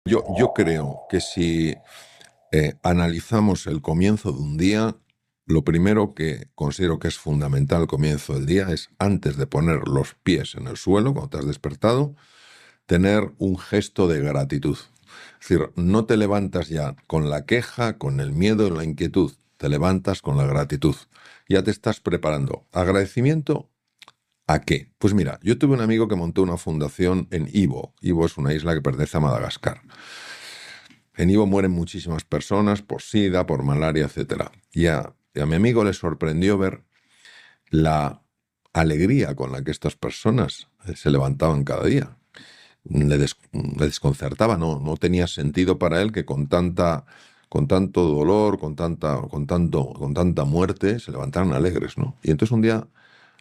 Yo creo que si analizamos el comienzo de un día, lo primero que considero que es fundamental al comienzo del día es, antes de poner los pies en el suelo, cuando te has despertado, tener un gesto de gratitud. Es decir, no te levantas ya con la queja, con el miedo y la inquietud, te levantas con la gratitud. Ya te estás preparando. ¿Agradecimiento a qué? Pues mira, yo tuve un amigo que montó una fundación en Ivo. Ivo es una isla que pertenece a Madagascar. En Ivo mueren muchísimas personas por sida, por malaria, etc. Y a mi amigo le sorprendió ver la alegría con la que estas personas se levantaban cada día. Le desconcertaba, no tenía sentido para él que con tanto dolor, con tanta muerte, se levantaran alegres, ¿no? Y entonces un día,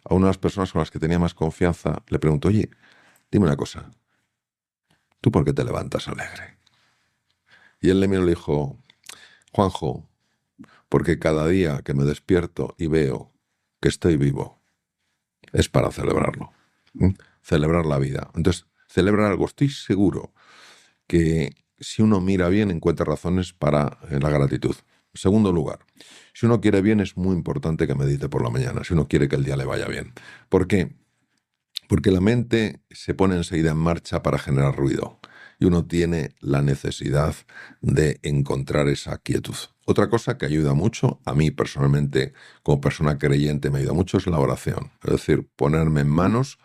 a una de las personas con las que tenía más confianza, le preguntó: oye, dime una cosa, ¿tú por qué te levantas alegre? Y él le miró y le dijo: Juanjo, porque cada día que me despierto y veo que estoy vivo, es para celebrarlo. ¿Mm? Celebrar la vida. Entonces, celebrar algo. Estoy seguro que si uno mira bien, encuentra razones para la gratitud. En segundo lugar, si uno quiere bien, es muy importante que medite por la mañana, si uno quiere que el día le vaya bien. ¿Por qué? Porque la mente se pone enseguida en marcha para generar ruido y uno tiene la necesidad de encontrar esa quietud. Otra cosa que ayuda mucho, a mí personalmente, como persona creyente, me ayuda mucho, es la oración. Es decir, ponerme en manos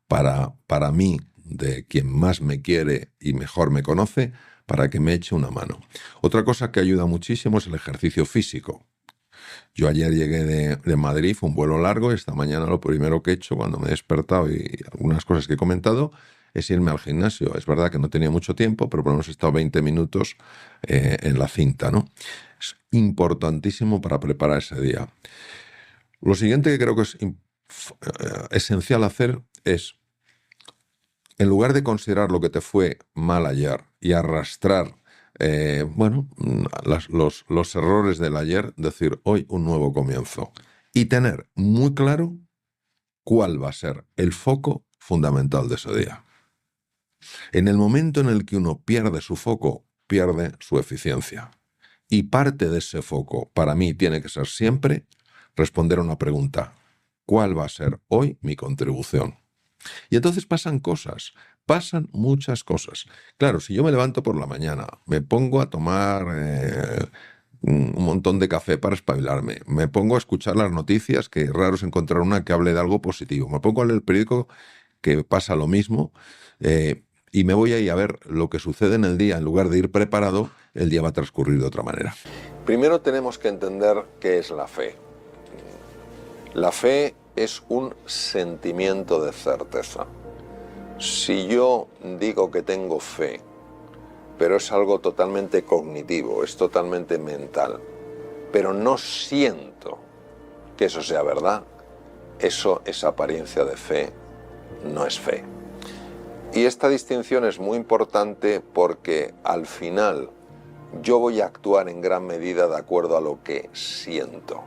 para mí, de quien más me quiere y mejor me conoce, para que me eche una mano. Otra cosa que ayuda muchísimo es el ejercicio físico. Yo ayer llegué de Madrid, fue un vuelo largo, y esta mañana lo primero que he hecho cuando me he despertado y algunas cosas que he comentado es irme al gimnasio. Es verdad que no tenía mucho tiempo, pero por lo menos he estado 20 minutos en la cinta, ¿no? Es importantísimo para preparar ese día. Lo siguiente que creo que es esencial hacer es, en lugar de considerar lo que te fue mal ayer y arrastrar los errores del ayer, decir: hoy un nuevo comienzo. Y tener muy claro cuál va a ser el foco fundamental de ese día. En el momento en el que uno pierde su foco, pierde su eficiencia. Y parte de ese foco, para mí, tiene que ser siempre responder a una pregunta: ¿cuál va a ser hoy mi contribución? Y entonces pasan muchas cosas. Claro, si yo me levanto por la mañana, me pongo a tomar un montón de café para espabilarme, me pongo a escuchar las noticias, que raro es encontrar una que hable de algo positivo, me pongo a leer el periódico, que pasa lo mismo, y me voy ahí a ver lo que sucede en el día, en lugar de ir preparado, el día va a transcurrir de otra manera. Primero tenemos que entender qué es la fe. La fe es un sentimiento de certeza. Si yo digo que tengo fe, pero es algo totalmente cognitivo, es totalmente mental, pero no siento que eso sea verdad, eso es apariencia de fe, no es fe. Y esta distinción es muy importante porque al final yo voy a actuar en gran medida de acuerdo a lo que siento.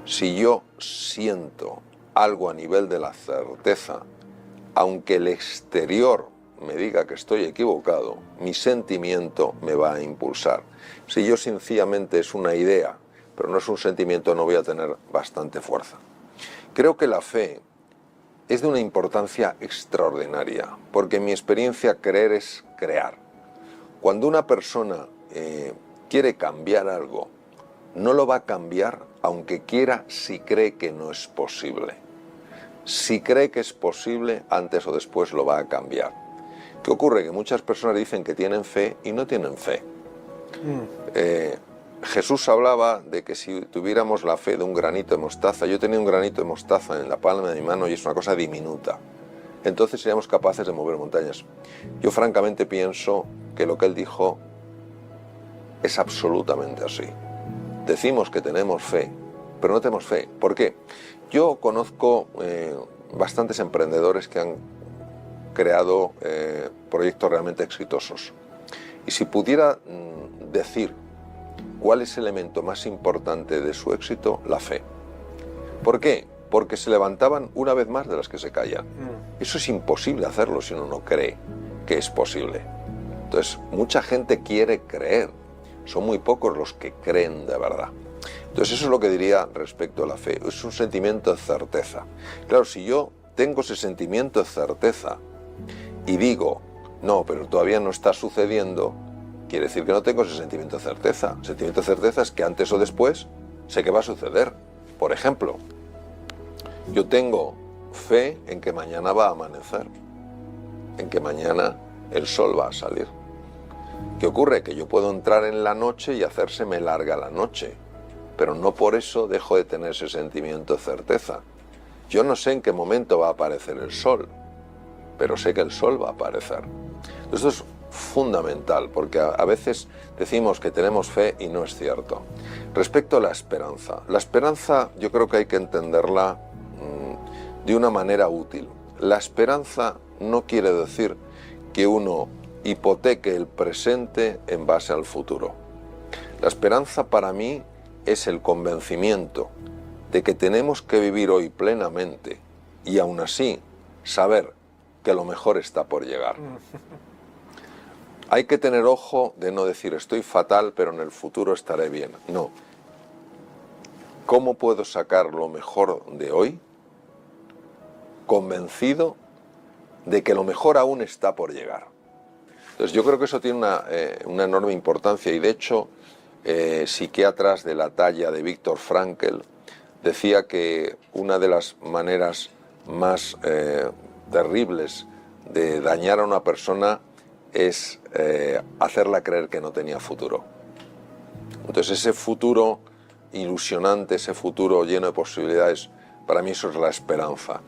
Si yo siento algo a nivel de la certeza, aunque el exterior me diga que estoy equivocado, mi sentimiento me va a impulsar. Si yo sencillamente es una idea, pero no es un sentimiento, no voy a tener bastante fuerza. Creo que la fe es de una importancia extraordinaria, porque en mi experiencia creer es crear. Cuando una persona quiere cambiar algo, no lo va a cambiar aunque quiera, si cree que no es posible. Si cree que es posible, antes o después lo va a cambiar. ¿Qué ocurre? Que muchas personas dicen que tienen fe y no tienen fe. Jesús hablaba de que si tuviéramos la fe de un granito de mostaza, yo tenía un granito de mostaza en la palma de mi mano y es una cosa diminuta, entonces seríamos capaces de mover montañas. Yo francamente pienso que lo que él dijo es absolutamente así. Decimos que tenemos fe, pero no tenemos fe. ¿Por qué? Yo conozco bastantes emprendedores que han creado proyectos realmente exitosos. Y si pudiera decir cuál es el elemento más importante de su éxito, la fe. ¿Por qué? Porque se levantaban una vez más de las que se caían. Eso es imposible hacerlo si uno no cree que es posible. Entonces, mucha gente quiere creer, son muy pocos los que creen de verdad. Entonces, eso es lo que diría respecto a la fe, es un sentimiento de certeza. Claro, si yo tengo ese sentimiento de certeza y digo, no, pero todavía no está sucediendo, quiere decir que no tengo ese sentimiento de certeza. El sentimiento de certeza es que antes o después sé que va a suceder. Por ejemplo, yo tengo fe en que mañana va a amanecer, en que mañana el sol va a salir. ¿Qué ocurre? Que yo puedo entrar en la noche y hacérseme larga la noche, pero no por eso dejo de tener ese sentimiento de certeza. Yo no sé en qué momento va a aparecer el sol, pero sé que el sol va a aparecer. Esto es fundamental, porque a veces decimos que tenemos fe y no es cierto. Respecto a la esperanza yo creo que hay que entenderla de una manera útil. La esperanza no quiere decir que uno hipoteque el presente en base al futuro. La esperanza para mí es el convencimiento de que tenemos que vivir hoy plenamente y aún así saber que lo mejor está por llegar. Hay que tener ojo de no decir estoy fatal pero en el futuro estaré bien. No. ¿Cómo puedo sacar lo mejor de hoy? Convencido de que lo mejor aún está por llegar. Entonces yo creo que eso tiene una enorme importancia y de hecho psiquiatras de la talla de Viktor Frankl decía que una de las maneras más terribles de dañar a una persona es hacerla creer que no tenía futuro. Entonces ese futuro ilusionante, ese futuro lleno de posibilidades, para mí eso es la esperanza.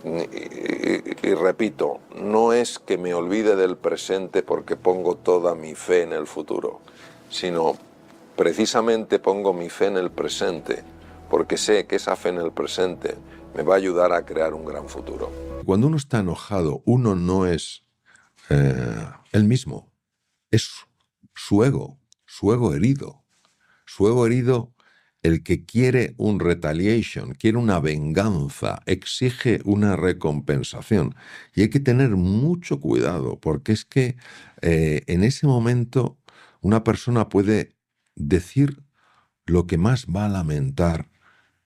Y repito, no es que me olvide del presente porque pongo toda mi fe en el futuro, sino precisamente pongo mi fe en el presente porque sé que esa fe en el presente me va a ayudar a crear un gran futuro. Cuando uno está enojado, uno no es él mismo, es su ego herido. Su ego herido, el que quiere un retaliation, quiere una venganza, exige una recompensación. Y hay que tener mucho cuidado, porque es que en ese momento una persona puede decir lo que más va a lamentar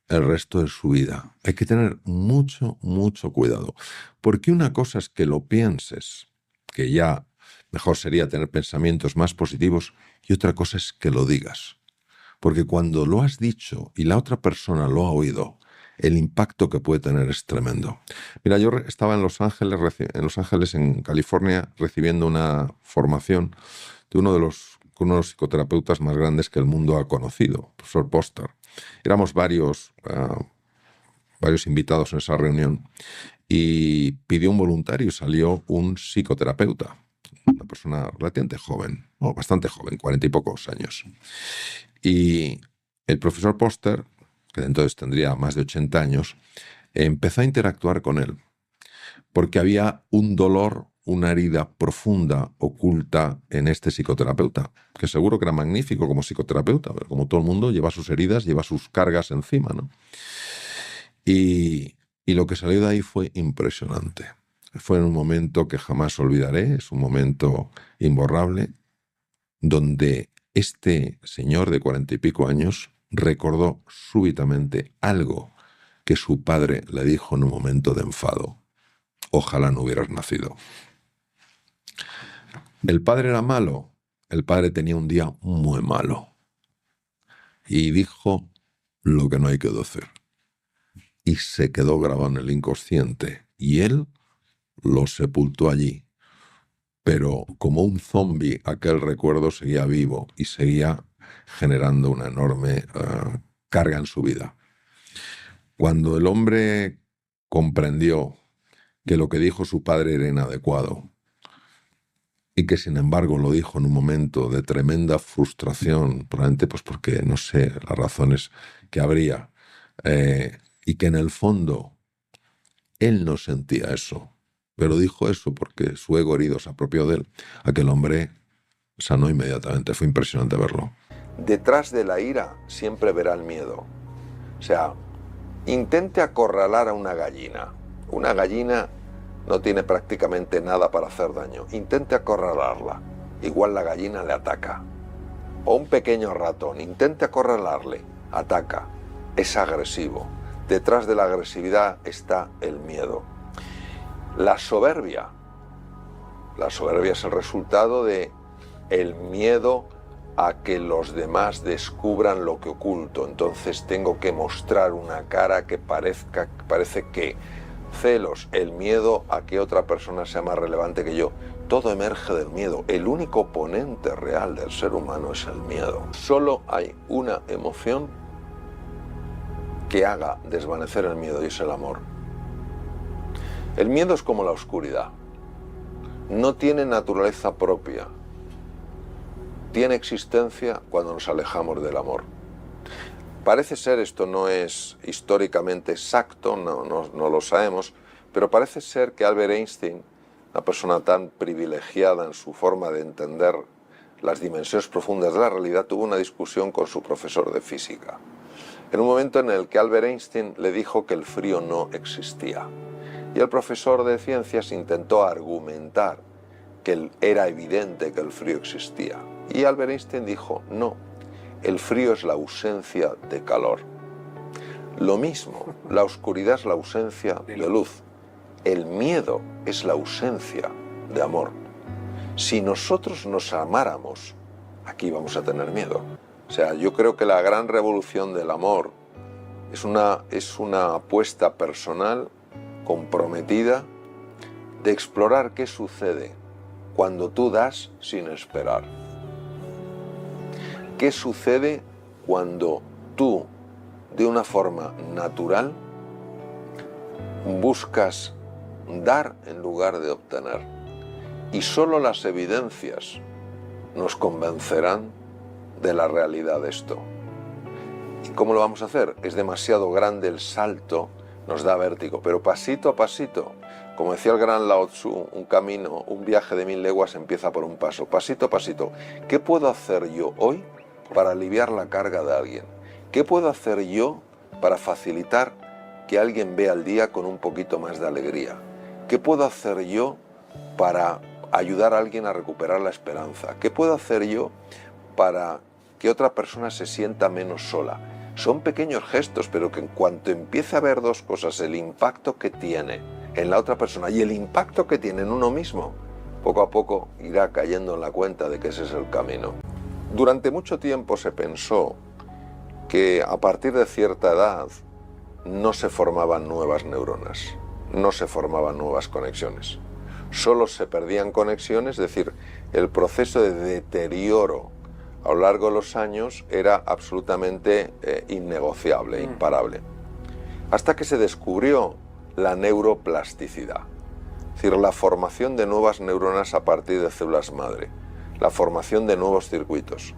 el resto de su vida. Hay que tener mucho, mucho cuidado. Porque una cosa es que lo pienses, que ya mejor sería tener pensamientos más positivos, y otra cosa es que lo digas. Porque cuando lo has dicho y la otra persona lo ha oído, el impacto que puede tener es tremendo. Mira, yo estaba en Los Ángeles, en California, recibiendo una formación de uno de los psicoterapeutas más grandes que el mundo ha conocido, el profesor Poster. Éramos varios invitados en esa reunión y pidió un voluntario y salió un psicoterapeuta, una persona relativamente joven, o bastante joven, 40 y pocos años. Y el profesor Poster, que entonces tendría más de 80 años, empezó a interactuar con él, porque había un dolor, una herida profunda, oculta en este psicoterapeuta, que seguro que era magnífico como psicoterapeuta, pero como todo el mundo lleva sus heridas, lleva sus cargas encima, ¿no? Y lo que salió de ahí fue impresionante. Fue en un momento que jamás olvidaré, es un momento imborrable, donde este señor de 40 y pico años recordó súbitamente algo que su padre le dijo en un momento de enfado. Ojalá no hubieras nacido. ¿El padre era malo? El padre tenía un día muy malo. Y dijo lo que no hay que decir. Y se quedó grabado en el inconsciente. Y él lo sepultó allí. Pero como un zombi, aquel recuerdo seguía vivo y seguía generando una enorme carga en su vida. Cuando el hombre comprendió que lo que dijo su padre era inadecuado y que sin embargo lo dijo en un momento de tremenda frustración, probablemente pues porque no sé las razones que habría, y que en el fondo él no sentía eso, pero dijo eso porque su ego herido se apropió de él, aquel hombre sanó inmediatamente. Fue impresionante verlo. Detrás de la ira siempre verá el miedo. O sea, intente acorralar a una gallina. Una gallina no tiene prácticamente nada para hacer daño. Intente acorralarla. igual la gallina le ataca. O un pequeño ratón, intente acorralarle, ataca, es agresivo. Detrás de la agresividad está el miedo. La soberbia es el resultado de el miedo a que los demás descubran lo que oculto. Entonces tengo que mostrar una cara que parece que celos, el miedo a que otra persona sea más relevante que yo. Todo emerge del miedo. El único oponente real del ser humano es el miedo. Solo hay una emoción que haga desvanecer el miedo y es el amor. El miedo es como la oscuridad. No tiene naturaleza propia. Tiene existencia cuando nos alejamos del amor. Parece ser, esto no es históricamente exacto, no lo sabemos, pero parece ser que Albert Einstein, una persona tan privilegiada en su forma de entender las dimensiones profundas de la realidad, tuvo una discusión con su profesor de física. En un momento en el que Albert Einstein le dijo que el frío no existía. Y el profesor de ciencias intentó argumentar que era evidente que el frío existía. Y Albert Einstein dijo, no, el frío es la ausencia de calor. Lo mismo, la oscuridad es la ausencia de luz. El miedo es la ausencia de amor. Si nosotros nos amáramos, aquí vamos a tener miedo. O sea, yo creo que la gran revolución del amor es una apuesta personal, comprometida, de explorar qué sucede cuando tú das sin esperar. ¿Qué sucede cuando tú, de una forma natural, buscas dar en lugar de obtener? Y solo las evidencias nos convencerán de la realidad de esto. ¿Y cómo lo vamos a hacer? Es demasiado grande el salto, nos da vértigo, pero pasito a pasito. Como decía el gran Lao Tzu, un viaje de 1000 leguas empieza por un paso, pasito a pasito. ¿Qué puedo hacer yo hoy para aliviar la carga de alguien? ¿Qué puedo hacer yo para facilitar que alguien vea el día con un poquito más de alegría? ¿Qué puedo hacer yo para ayudar a alguien a recuperar la esperanza? ¿Qué puedo hacer yo para que otra persona se sienta menos sola? Son pequeños gestos, pero que en cuanto empiece a ver dos cosas, el impacto que tiene en la otra persona y el impacto que tiene en uno mismo, poco a poco irá cayendo en la cuenta de que ese es el camino. Durante mucho tiempo se pensó que a partir de cierta edad no se formaban nuevas neuronas, no se formaban nuevas conexiones. Solo se perdían conexiones, es decir, el proceso de deterioro a lo largo de los años era absolutamente innegociable, imparable. Hasta que se descubrió la neuroplasticidad, es decir, la formación de nuevas neuronas a partir de células madre, la formación de nuevos circuitos.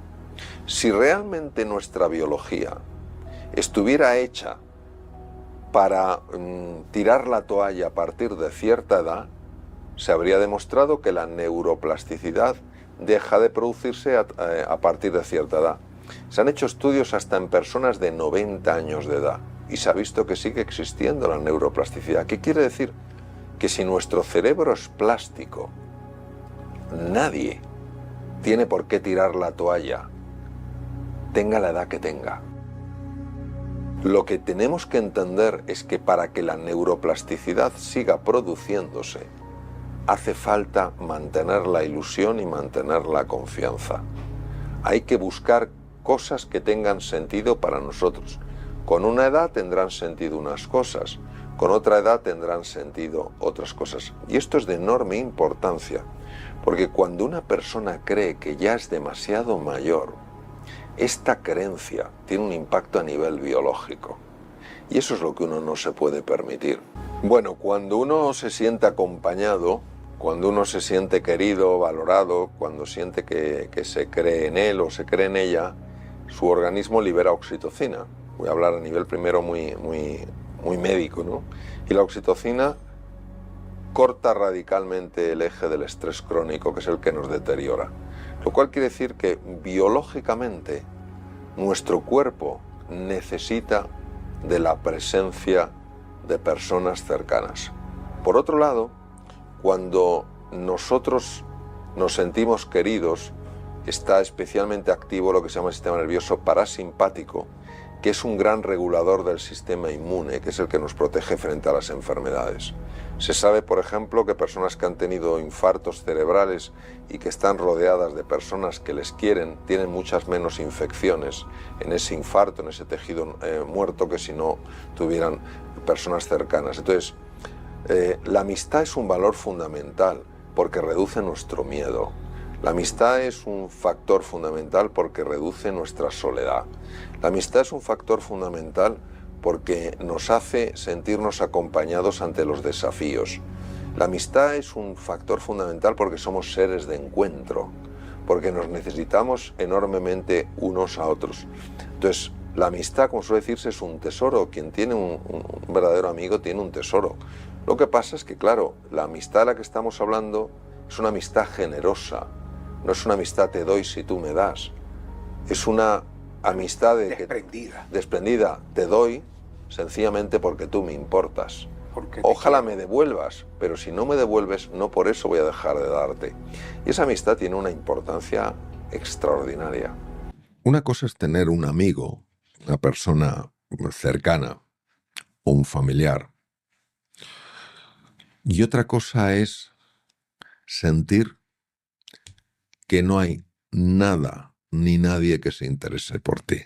Si realmente nuestra biología estuviera hecha para tirar la toalla a partir de cierta edad, se habría demostrado que la neuroplasticidad deja de producirse a partir de cierta edad. Se han hecho estudios hasta en personas de 90 años de edad y se ha visto que sigue existiendo la neuroplasticidad. ¿Qué quiere decir? Que si nuestro cerebro es plástico, nadie tiene por qué tirar la toalla, tenga la edad que tenga. Lo que tenemos que entender es que para que la neuroplasticidad siga produciéndose, hace falta mantener la ilusión y mantener la confianza. Hay que buscar cosas que tengan sentido para nosotros. Con una edad tendrán sentido unas cosas, con otra edad tendrán sentido otras cosas. Y esto es de enorme importancia, porque cuando una persona cree que ya es demasiado mayor, esta creencia tiene un impacto a nivel biológico. Y eso es lo que uno no se puede permitir. Bueno, cuando uno se siente acompañado, cuando uno se siente querido, valorado, cuando siente que se cree en él o se cree en ella, su organismo libera oxitocina. Voy a hablar a nivel primero muy médico, ¿no? Y la oxitocina corta radicalmente el eje del estrés crónico, que es el que nos deteriora. Lo cual quiere decir que biológicamente nuestro cuerpo necesita de la presencia de personas cercanas. Por otro lado, cuando nosotros nos sentimos queridos, está especialmente activo lo que se llama el sistema nervioso parasimpático, que es un gran regulador del sistema inmune, que es el que nos protege frente a las enfermedades. Se sabe, por ejemplo, que personas que han tenido infartos cerebrales y que están rodeadas de personas que les quieren, tienen muchas menos infecciones en ese infarto, en ese tejido muerto, que si no tuvieran personas cercanas. Entonces, la amistad es un valor fundamental porque reduce nuestro miedo. La amistad es un factor fundamental porque reduce nuestra soledad. La amistad es un factor fundamental porque nos hace sentirnos acompañados ante los desafíos. La amistad es un factor fundamental porque somos seres de encuentro, porque nos necesitamos enormemente unos a otros. Entonces, la amistad, como suele decirse, es un tesoro. Quien tiene un verdadero amigo tiene un tesoro. Lo que pasa es que, claro, la amistad de la que estamos hablando es una amistad generosa. No es una amistad te doy si tú me das. Es una amistad desprendida. Te doy sencillamente porque tú me importas. Ojalá me devuelvas, pero si no me devuelves, no por eso voy a dejar de darte. Y esa amistad tiene una importancia extraordinaria. Una cosa es tener un amigo, una persona cercana o un familiar. Y otra cosa es sentir que no hay nada ni nadie que se interese por ti.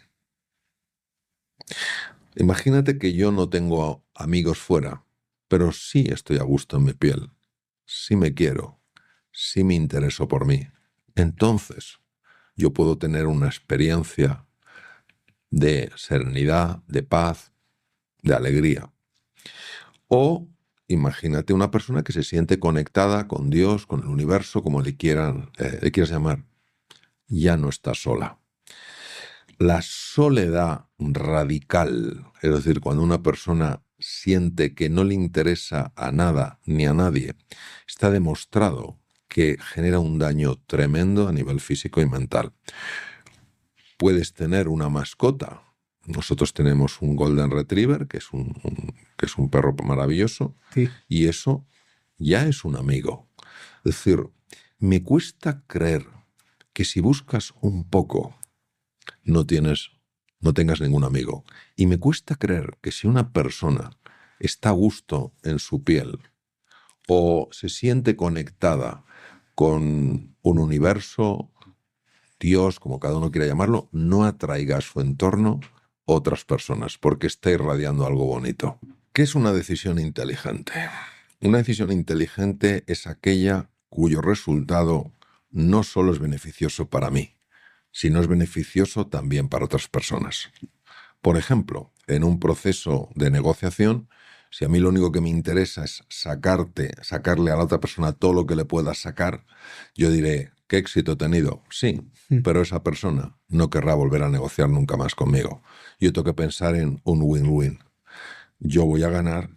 Imagínate que yo no tengo amigos fuera, pero sí estoy a gusto en mi piel, sí me quiero, sí me intereso por mí. Entonces, yo puedo tener una experiencia de serenidad, de paz, de alegría. O imagínate una persona que se siente conectada con Dios, con el universo, como le quieras llamar. Ya no está sola. La soledad radical, es decir, cuando una persona siente que no le interesa a nada ni a nadie, está demostrado que genera un daño tremendo a nivel físico y mental. Puedes tener una mascota. Nosotros tenemos un Golden Retriever, que es un perro maravilloso, Sí. y eso ya es un amigo. Es decir, me cuesta creer que si buscas un poco no tengas ningún amigo. Y me cuesta creer que si una persona está a gusto en su piel o se siente conectada con un universo, Dios, como cada uno quiera llamarlo, no atraiga a su entorno otras personas porque está irradiando algo bonito. ¿Qué es una decisión inteligente? Una decisión inteligente es aquella cuyo resultado no solo es beneficioso para mí, sino es beneficioso también para otras personas. Por ejemplo, en un proceso de negociación, si a mí lo único que me interesa es sacarle a la otra persona todo lo que le pueda sacar, yo diré, ¿qué éxito he tenido? Sí, pero esa persona no querrá volver a negociar nunca más conmigo. Yo tengo que pensar en un win-win. Yo voy a ganar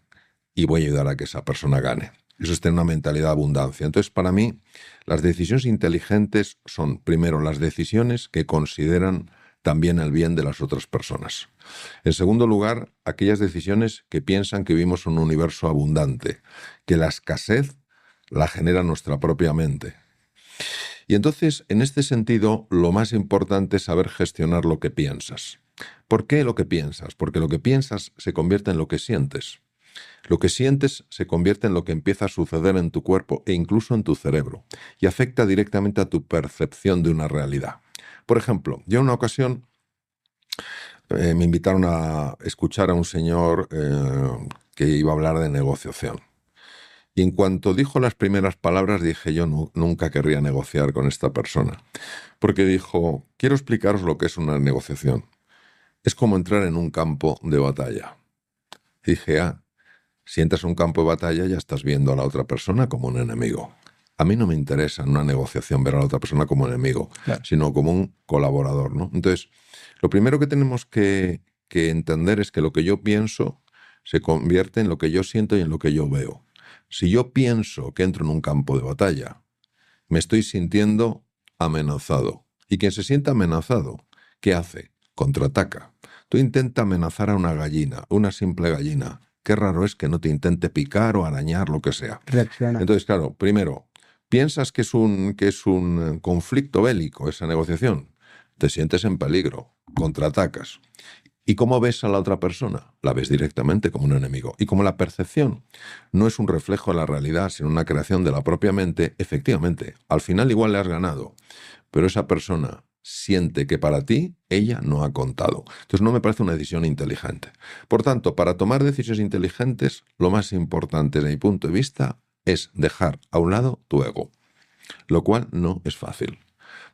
y voy a ayudar a que esa persona gane. Eso es tener una mentalidad de abundancia. Entonces, para mí, las decisiones inteligentes son, primero, las decisiones que consideran también el bien de las otras personas. En segundo lugar, aquellas decisiones que piensan que vivimos en un universo abundante, que la escasez la genera nuestra propia mente. Y entonces, en este sentido, lo más importante es saber gestionar lo que piensas. ¿Por qué lo que piensas? Porque lo que piensas se convierte en lo que sientes. Lo que sientes se convierte en lo que empieza a suceder en tu cuerpo e incluso en tu cerebro y afecta directamente a tu percepción de una realidad. Por ejemplo, yo en una ocasión me invitaron a escuchar a un señor que iba a hablar de negociación. Y en cuanto dijo las primeras palabras dije yo nunca querría negociar con esta persona. Porque dijo, quiero explicaros lo que es una negociación. Es como entrar en un campo de batalla. Y dije, si entras en un campo de batalla ya estás viendo a la otra persona como un enemigo. A mí no me interesa en una negociación ver a la otra persona como enemigo, Claro. sino como un colaborador, ¿no? Entonces, lo primero que tenemos que entender es que lo que yo pienso se convierte en lo que yo siento y en lo que yo veo. Si yo pienso que entro en un campo de batalla, me estoy sintiendo amenazado. Y quien se siente amenazado, ¿qué hace? Contraataca. Tú intenta amenazar a una gallina, una simple gallina. Qué raro es que no te intente picar o arañar, lo que sea. Reacciona. Entonces, claro, primero, Piensas que es un conflicto bélico esa negociación, te sientes en peligro, contraatacas. ¿Y cómo ves a la otra persona? La ves directamente como un enemigo. Y como la percepción no es un reflejo de la realidad, sino una creación de la propia mente, efectivamente, al final igual le has ganado, pero esa persona siente que para ti ella no ha contado. Entonces no me parece una decisión inteligente. Por tanto, para tomar decisiones inteligentes, lo más importante desde mi punto de vista es dejar a un lado tu ego, lo cual no es fácil.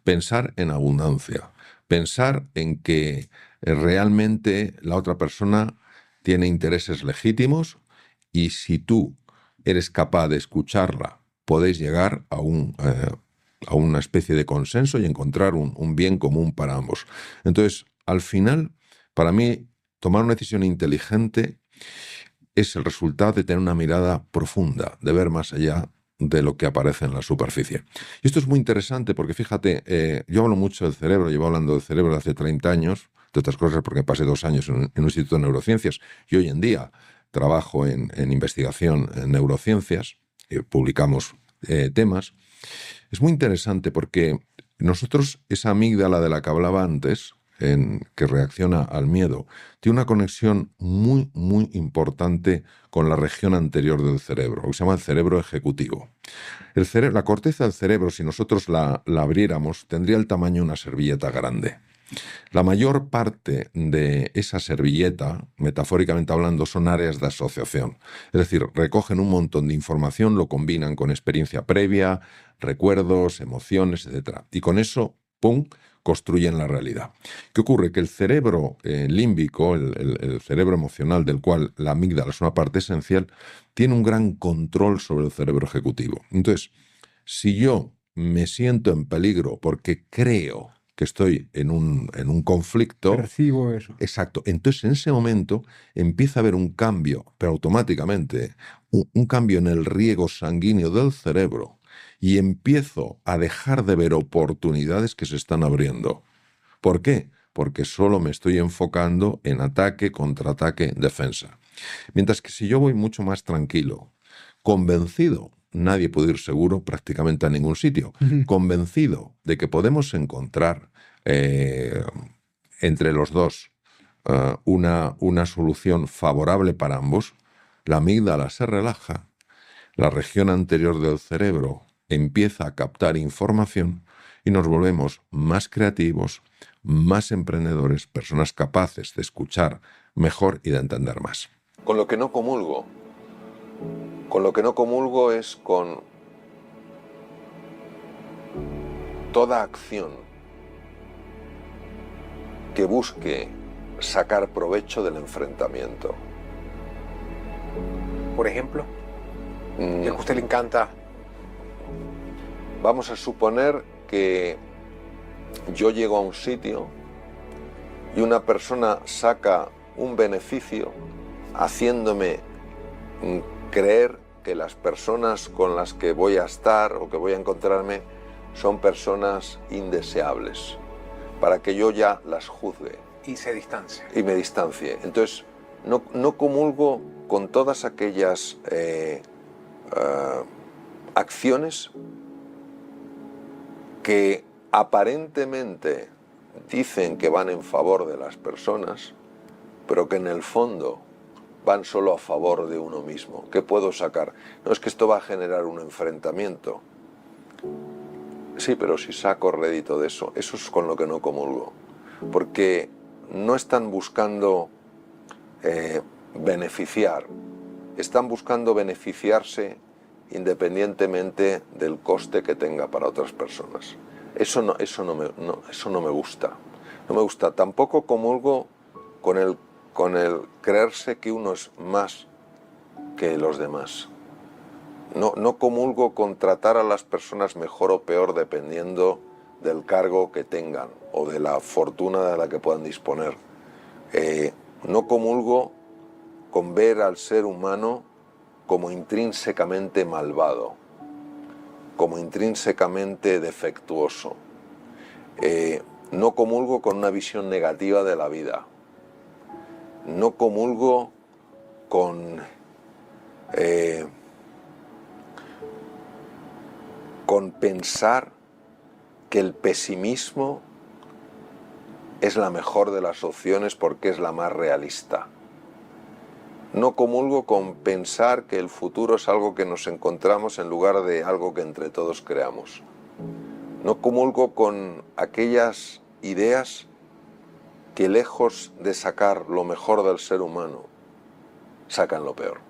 Pensar en abundancia, pensar en que realmente la otra persona tiene intereses legítimos y si tú eres capaz de escucharla, podéis llegar a una especie de consenso y encontrar un bien común para ambos. Entonces, al final, para mí, tomar una decisión inteligente es el resultado de tener una mirada profunda, de ver más allá de lo que aparece en la superficie. Y esto es muy interesante porque, fíjate, yo hablo mucho del cerebro, llevo hablando del cerebro de hace 30 años, de otras cosas porque pasé 2 años en un instituto de neurociencias y hoy en día trabajo en investigación en neurociencias, publicamos temas. Es muy interesante porque nosotros, esa amígdala de la que hablaba antes, que reacciona al miedo, tiene una conexión muy, muy importante con la región anterior del cerebro, que se llama el cerebro ejecutivo. La corteza del cerebro, si nosotros la abriéramos, tendría el tamaño de una servilleta grande. La mayor parte de esa servilleta, metafóricamente hablando, son áreas de asociación. Es decir, recogen un montón de información, lo combinan con experiencia previa, recuerdos, emociones, etc. Y con eso, ¡pum!, construyen la realidad. ¿Qué ocurre? Que el cerebro límbico, el cerebro emocional del cual la amígdala es una parte esencial, tiene un gran control sobre el cerebro ejecutivo. Entonces, si yo me siento en peligro porque creo que estoy en un conflicto. Percibo eso. Exacto. Entonces, en ese momento empieza a haber un cambio, pero automáticamente, un cambio en el riego sanguíneo del cerebro y empiezo a dejar de ver oportunidades que se están abriendo. ¿Por qué? Porque solo me estoy enfocando en ataque, contraataque, defensa. Mientras que si yo voy mucho más tranquilo, convencido, nadie puede ir seguro prácticamente a ningún sitio, convencido de que podemos encontrar entre los dos una solución favorable para ambos, la amígdala se relaja, la región anterior del cerebro empieza a captar información y nos volvemos más creativos, más emprendedores, personas capaces de escuchar mejor y de entender más. Con lo que no comulgo es con toda acción que busque sacar provecho del enfrentamiento. Por ejemplo, que a usted le encanta. Vamos a suponer que yo llego a un sitio y una persona saca un beneficio haciéndome creer que las personas con las que voy a estar o que voy a encontrarme son personas indeseables, para que yo ya las juzgue. Y se distancia. Y me distancie. Entonces, no comulgo con todas aquellas acciones que aparentemente dicen que van en favor de las personas, pero que en el fondo van solo a favor de uno mismo. ¿Qué puedo sacar? No es que esto va a generar un enfrentamiento. Sí, pero si saco rédito de eso, eso es con lo que no comulgo. Porque no están buscando beneficiar, están buscando beneficiarse independientemente del coste que tenga para otras personas. Eso no me gusta. No me gusta. Tampoco comulgo con el creerse que uno es más que los demás. No comulgo con tratar a las personas mejor o peor dependiendo del cargo que tengan o de la fortuna de la que puedan disponer. No comulgo con ver al ser humano como intrínsecamente malvado, como intrínsecamente defectuoso. No comulgo con una visión negativa de la vida. No comulgo con con pensar que el pesimismo es la mejor de las opciones porque es la más realista. No comulgo con pensar que el futuro es algo que nos encontramos en lugar de algo que entre todos creamos. No comulgo con aquellas ideas que, lejos de sacar lo mejor del ser humano, sacan lo peor.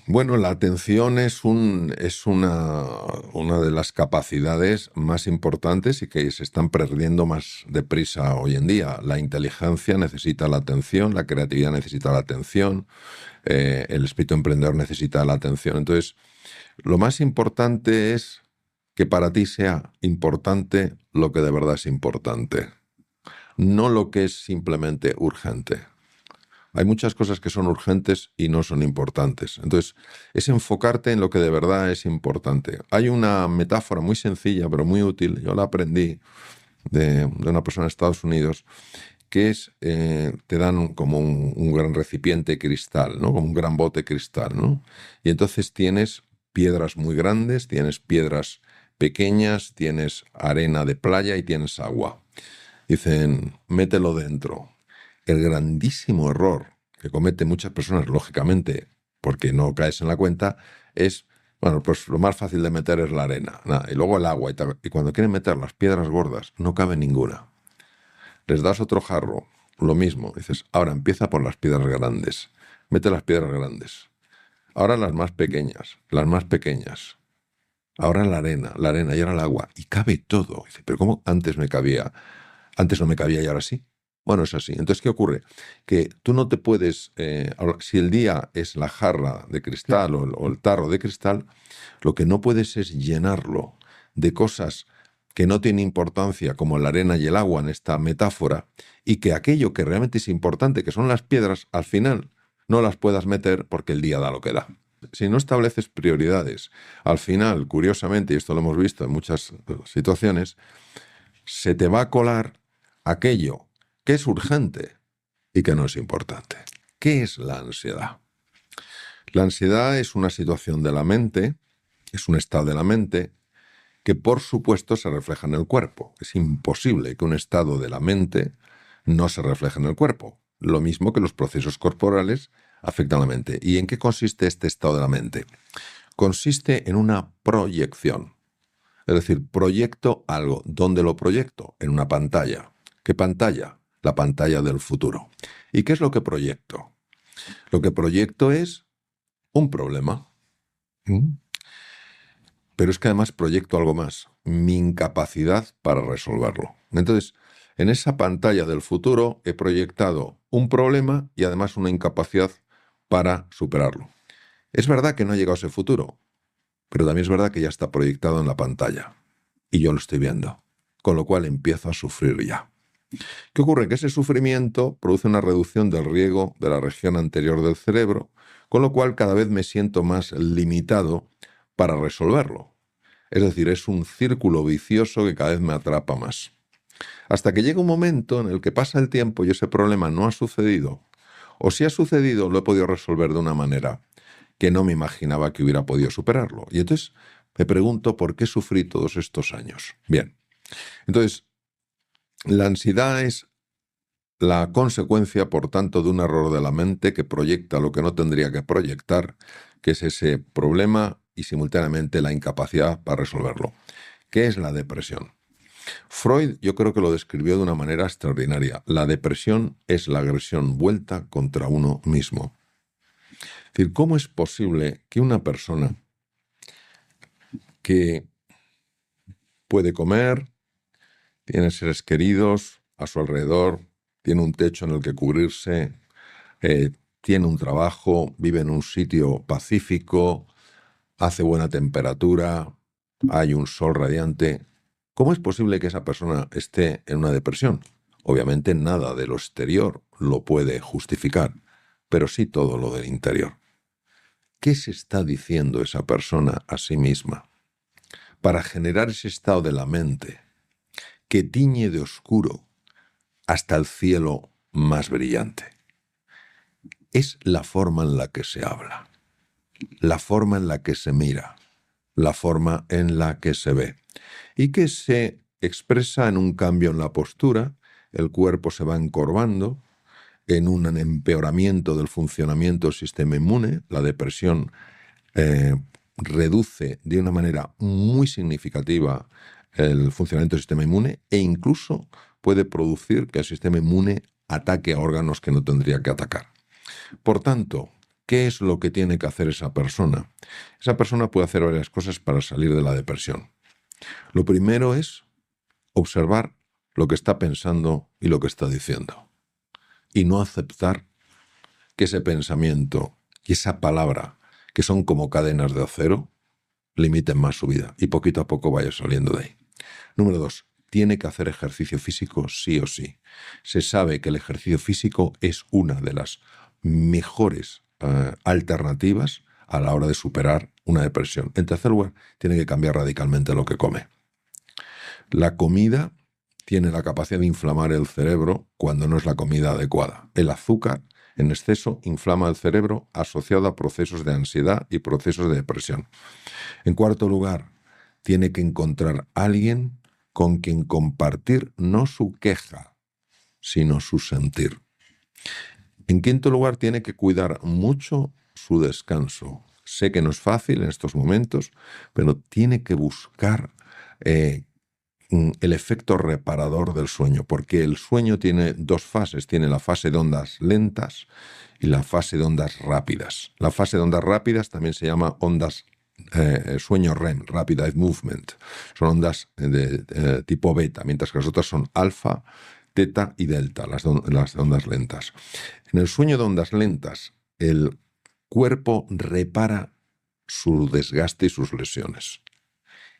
Bueno, la atención es una de las capacidades más importantes y que se están perdiendo más deprisa hoy en día. La inteligencia necesita la atención, la creatividad necesita la atención, el espíritu emprendedor necesita la atención. Entonces, lo más importante es que para ti sea importante lo que de verdad es importante, no lo que es simplemente urgente. Hay muchas cosas que son urgentes y no son importantes. Entonces, es enfocarte en lo que de verdad es importante. Hay una metáfora muy sencilla, pero muy útil. Yo la aprendí de una persona de Estados Unidos, que es, te dan como un gran recipiente de cristal, ¿no? Como un gran bote de cristal, ¿no? Y entonces tienes piedras muy grandes, tienes piedras pequeñas, tienes arena de playa y tienes agua. Dicen, mételo dentro. El grandísimo error que cometen muchas personas, lógicamente, porque no caes en la cuenta, es, bueno, pues lo más fácil de meter es la arena, nada, y luego el agua, y cuando quieren meter las piedras gordas, no cabe ninguna. Les das otro jarro, lo mismo, dices, ahora empieza por las piedras grandes, mete las piedras grandes, ahora las más pequeñas, ahora la arena, y ahora el agua, y cabe todo. Dice, pero ¿cómo antes me cabía? Antes no me cabía y ahora sí. Bueno, es así. Entonces, ¿qué ocurre? Que tú no te puedes, si el día es la jarra de cristal o el tarro de cristal, lo que no puedes es llenarlo de cosas que no tienen importancia, como la arena y el agua en esta metáfora, y que aquello que realmente es importante, que son las piedras, al final no las puedas meter porque el día da lo que da. Si no estableces prioridades, al final, curiosamente, y esto lo hemos visto en muchas situaciones, se te va a colar aquello que es urgente y que no es importante. ¿Qué es la ansiedad? La ansiedad es una situación de la mente, es un estado de la mente que por supuesto se refleja en el cuerpo. Es imposible que un estado de la mente no se refleje en el cuerpo. Lo mismo que los procesos corporales afectan a la mente. ¿Y en qué consiste este estado de la mente? Consiste en una proyección. Es decir, proyecto algo. ¿Dónde lo proyecto? En una pantalla. ¿Qué pantalla? La pantalla del futuro. ¿Y qué es lo que proyecto? Lo que proyecto es un problema. Pero es que además proyecto algo más. Mi incapacidad para resolverlo. Entonces, en esa pantalla del futuro he proyectado un problema y además una incapacidad para superarlo. Es verdad que no ha llegado ese futuro, pero también es verdad que ya está proyectado en la pantalla. Y yo lo estoy viendo. Con lo cual empiezo a sufrir ya. ¿Qué ocurre? Que ese sufrimiento produce una reducción del riego de la región anterior del cerebro, con lo cual cada vez me siento más limitado para resolverlo. Es decir, es un círculo vicioso que cada vez me atrapa más. Hasta que llega un momento en el que pasa el tiempo y ese problema no ha sucedido. O si ha sucedido, lo he podido resolver de una manera que no me imaginaba que hubiera podido superarlo. Y entonces me pregunto por qué sufrí todos estos años. Bien, entonces la ansiedad es la consecuencia, por tanto, de un error de la mente que proyecta lo que no tendría que proyectar, que es ese problema y simultáneamente la incapacidad para resolverlo. ¿Qué es la depresión? Freud yo creo que lo describió de una manera extraordinaria. La depresión es la agresión vuelta contra uno mismo. Es decir, ¿cómo es posible que una persona que puede comer, tiene seres queridos a su alrededor, tiene un techo en el que cubrirse, tiene un trabajo, vive en un sitio pacífico, hace buena temperatura, hay un sol radiante? ¿Cómo es posible que esa persona esté en una depresión? Obviamente nada de lo exterior lo puede justificar, pero sí todo lo del interior. ¿Qué se está diciendo esa persona a sí misma para generar ese estado de la mente que tiñe de oscuro hasta el cielo más brillante? Es la forma en la que se habla, la forma en la que se mira, la forma en la que se ve y que se expresa en un cambio en la postura, el cuerpo se va encorvando, en un empeoramiento del funcionamiento del sistema inmune, la depresión reduce de una manera muy significativa el funcionamiento del sistema inmune e incluso puede producir que el sistema inmune ataque a órganos que no tendría que atacar. Por tanto, ¿qué es lo que tiene que hacer esa persona? Esa persona puede hacer varias cosas para salir de la depresión. Lo primero es observar lo que está pensando y lo que está diciendo. Y no aceptar que ese pensamiento y esa palabra, que son como cadenas de acero, limiten más su vida y poquito a poco vaya saliendo de ahí. Número 2. Tiene que hacer ejercicio físico sí o sí. Se sabe que el ejercicio físico es una de las mejores alternativas a la hora de superar una depresión. En tercer lugar, tiene que cambiar radicalmente lo que come. La comida tiene la capacidad de inflamar el cerebro cuando no es la comida adecuada. El azúcar en exceso inflama el cerebro asociado a procesos de ansiedad y procesos de depresión. En cuarto lugar, tiene que encontrar a alguien con quien compartir no su queja, sino su sentir. En quinto lugar, tiene que cuidar mucho su descanso. Sé que no es fácil en estos momentos, pero tiene que buscar el efecto reparador del sueño, porque el sueño tiene dos fases. Tiene la fase de ondas lentas y la fase de ondas rápidas. La fase de ondas rápidas también se llama ondas sueño REM, Rapid Eye Movement. Son ondas de tipo beta, mientras que las otras son alfa, teta y delta, las ondas lentas. En el sueño de ondas lentas, el cuerpo repara su desgaste y sus lesiones.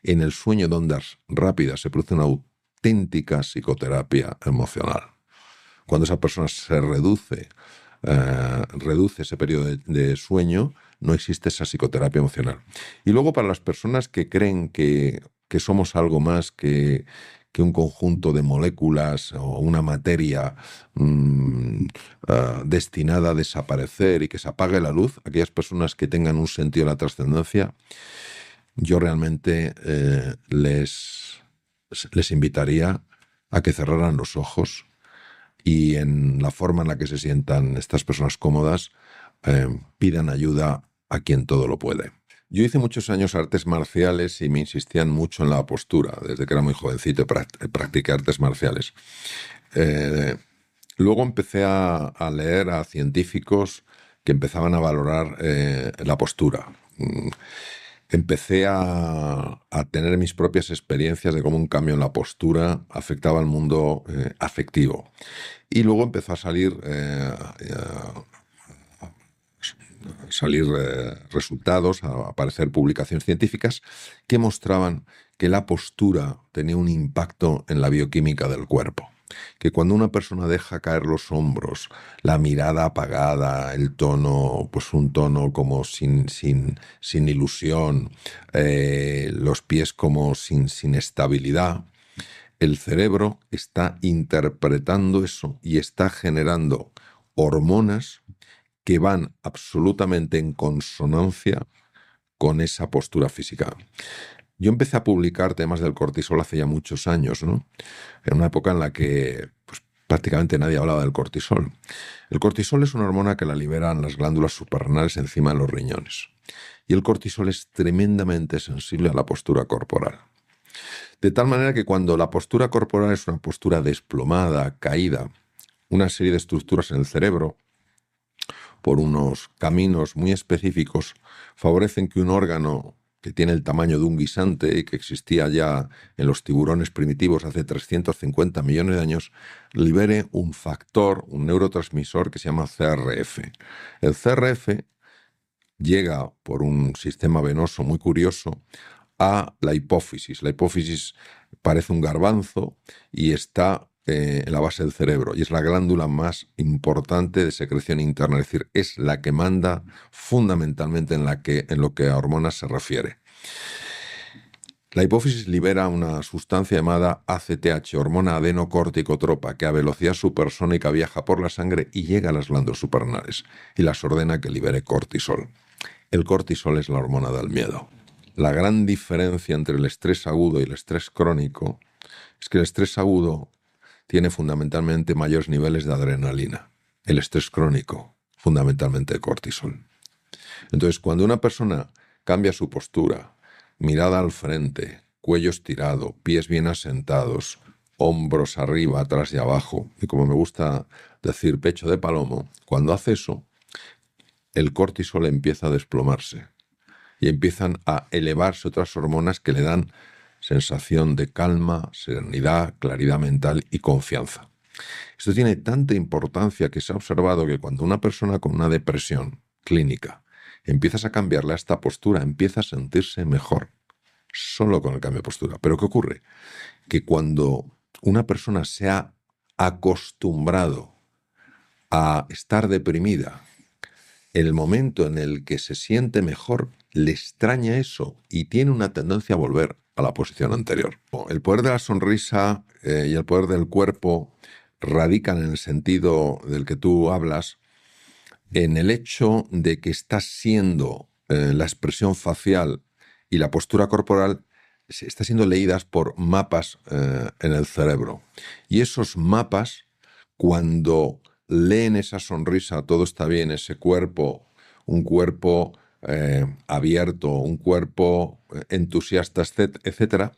En el sueño de ondas rápidas se produce una auténtica psicoterapia emocional. Cuando esa persona se reduce ese periodo de sueño, no existe esa psicoterapia emocional. Y luego para las personas que creen que somos algo más que un conjunto de moléculas o una materia destinada a desaparecer y que se apague la luz, aquellas personas que tengan un sentido de la trascendencia, yo realmente les invitaría a que cerraran los ojos y en la forma en la que se sientan estas personas cómodas, pidan ayuda a quien todo lo puede. Yo hice muchos años artes marciales y me insistían mucho en la postura. Desde que era muy jovencito practiqué artes marciales. Luego empecé a leer a científicos que empezaban a valorar la postura. Empecé a tener mis propias experiencias de cómo un cambio en la postura afectaba al mundo afectivo. Y luego empezó a salir resultados, a aparecer publicaciones científicas que mostraban que la postura tenía un impacto en la bioquímica del cuerpo. Que cuando una persona deja caer los hombros, la mirada apagada, el tono, pues un tono como sin ilusión, los pies como sin estabilidad, el cerebro está interpretando eso y está generando hormonas que van absolutamente en consonancia con esa postura física. Yo empecé a publicar temas del cortisol hace ya muchos años, ¿no? En una época en la que pues, prácticamente nadie hablaba del cortisol. El cortisol es una hormona que la liberan las glándulas suprarrenales encima de los riñones. Y el cortisol es tremendamente sensible a la postura corporal. De tal manera que cuando la postura corporal es una postura desplomada, caída, una serie de estructuras en el cerebro, por unos caminos muy específicos, favorecen que un órgano que tiene el tamaño de un guisante y que existía ya en los tiburones primitivos hace 350 millones de años, libere un factor, un neurotransmisor que se llama CRF. El CRF llega por un sistema venoso muy curioso a la hipófisis. La hipófisis parece un garbanzo y está en la base del cerebro y es la glándula más importante de secreción interna, es decir, es la que manda fundamentalmente en lo que a hormonas se refiere. La hipófisis libera una sustancia llamada ACTH, hormona adenocorticotropa, que a velocidad supersónica viaja por la sangre y llega a las glándulas suprarrenales y las ordena que libere cortisol. El cortisol es la hormona del miedo. la gran diferencia entre el estrés agudo y el estrés crónico es que el estrés agudo tiene fundamentalmente mayores niveles de adrenalina. El estrés crónico, fundamentalmente de cortisol. Entonces, cuando una persona cambia su postura, mirada al frente, cuello estirado, pies bien asentados, hombros arriba, atrás y abajo, y como me gusta decir, pecho de palomo, cuando hace eso, el cortisol empieza a desplomarse y empiezan a elevarse otras hormonas que le dan sensación de calma, serenidad, claridad mental y confianza. Esto tiene tanta importancia que se ha observado que cuando una persona con una depresión clínica empiezas a cambiarle a esta postura, empieza a sentirse mejor, solo con el cambio de postura. Pero ¿qué ocurre? Que cuando una persona se ha acostumbrado a estar deprimida, el momento en el que se siente mejor, le extraña eso y tiene una tendencia a volver a la posición anterior. El poder de la sonrisa y el poder del cuerpo radican en el sentido del que tú hablas, en el hecho de que está siendo la expresión facial y la postura corporal está siendo leídas por mapas en el cerebro. Y esos mapas, cuando leen esa sonrisa, todo está bien, ese cuerpo, un cuerpo abierto, un cuerpo entusiasta, etcétera,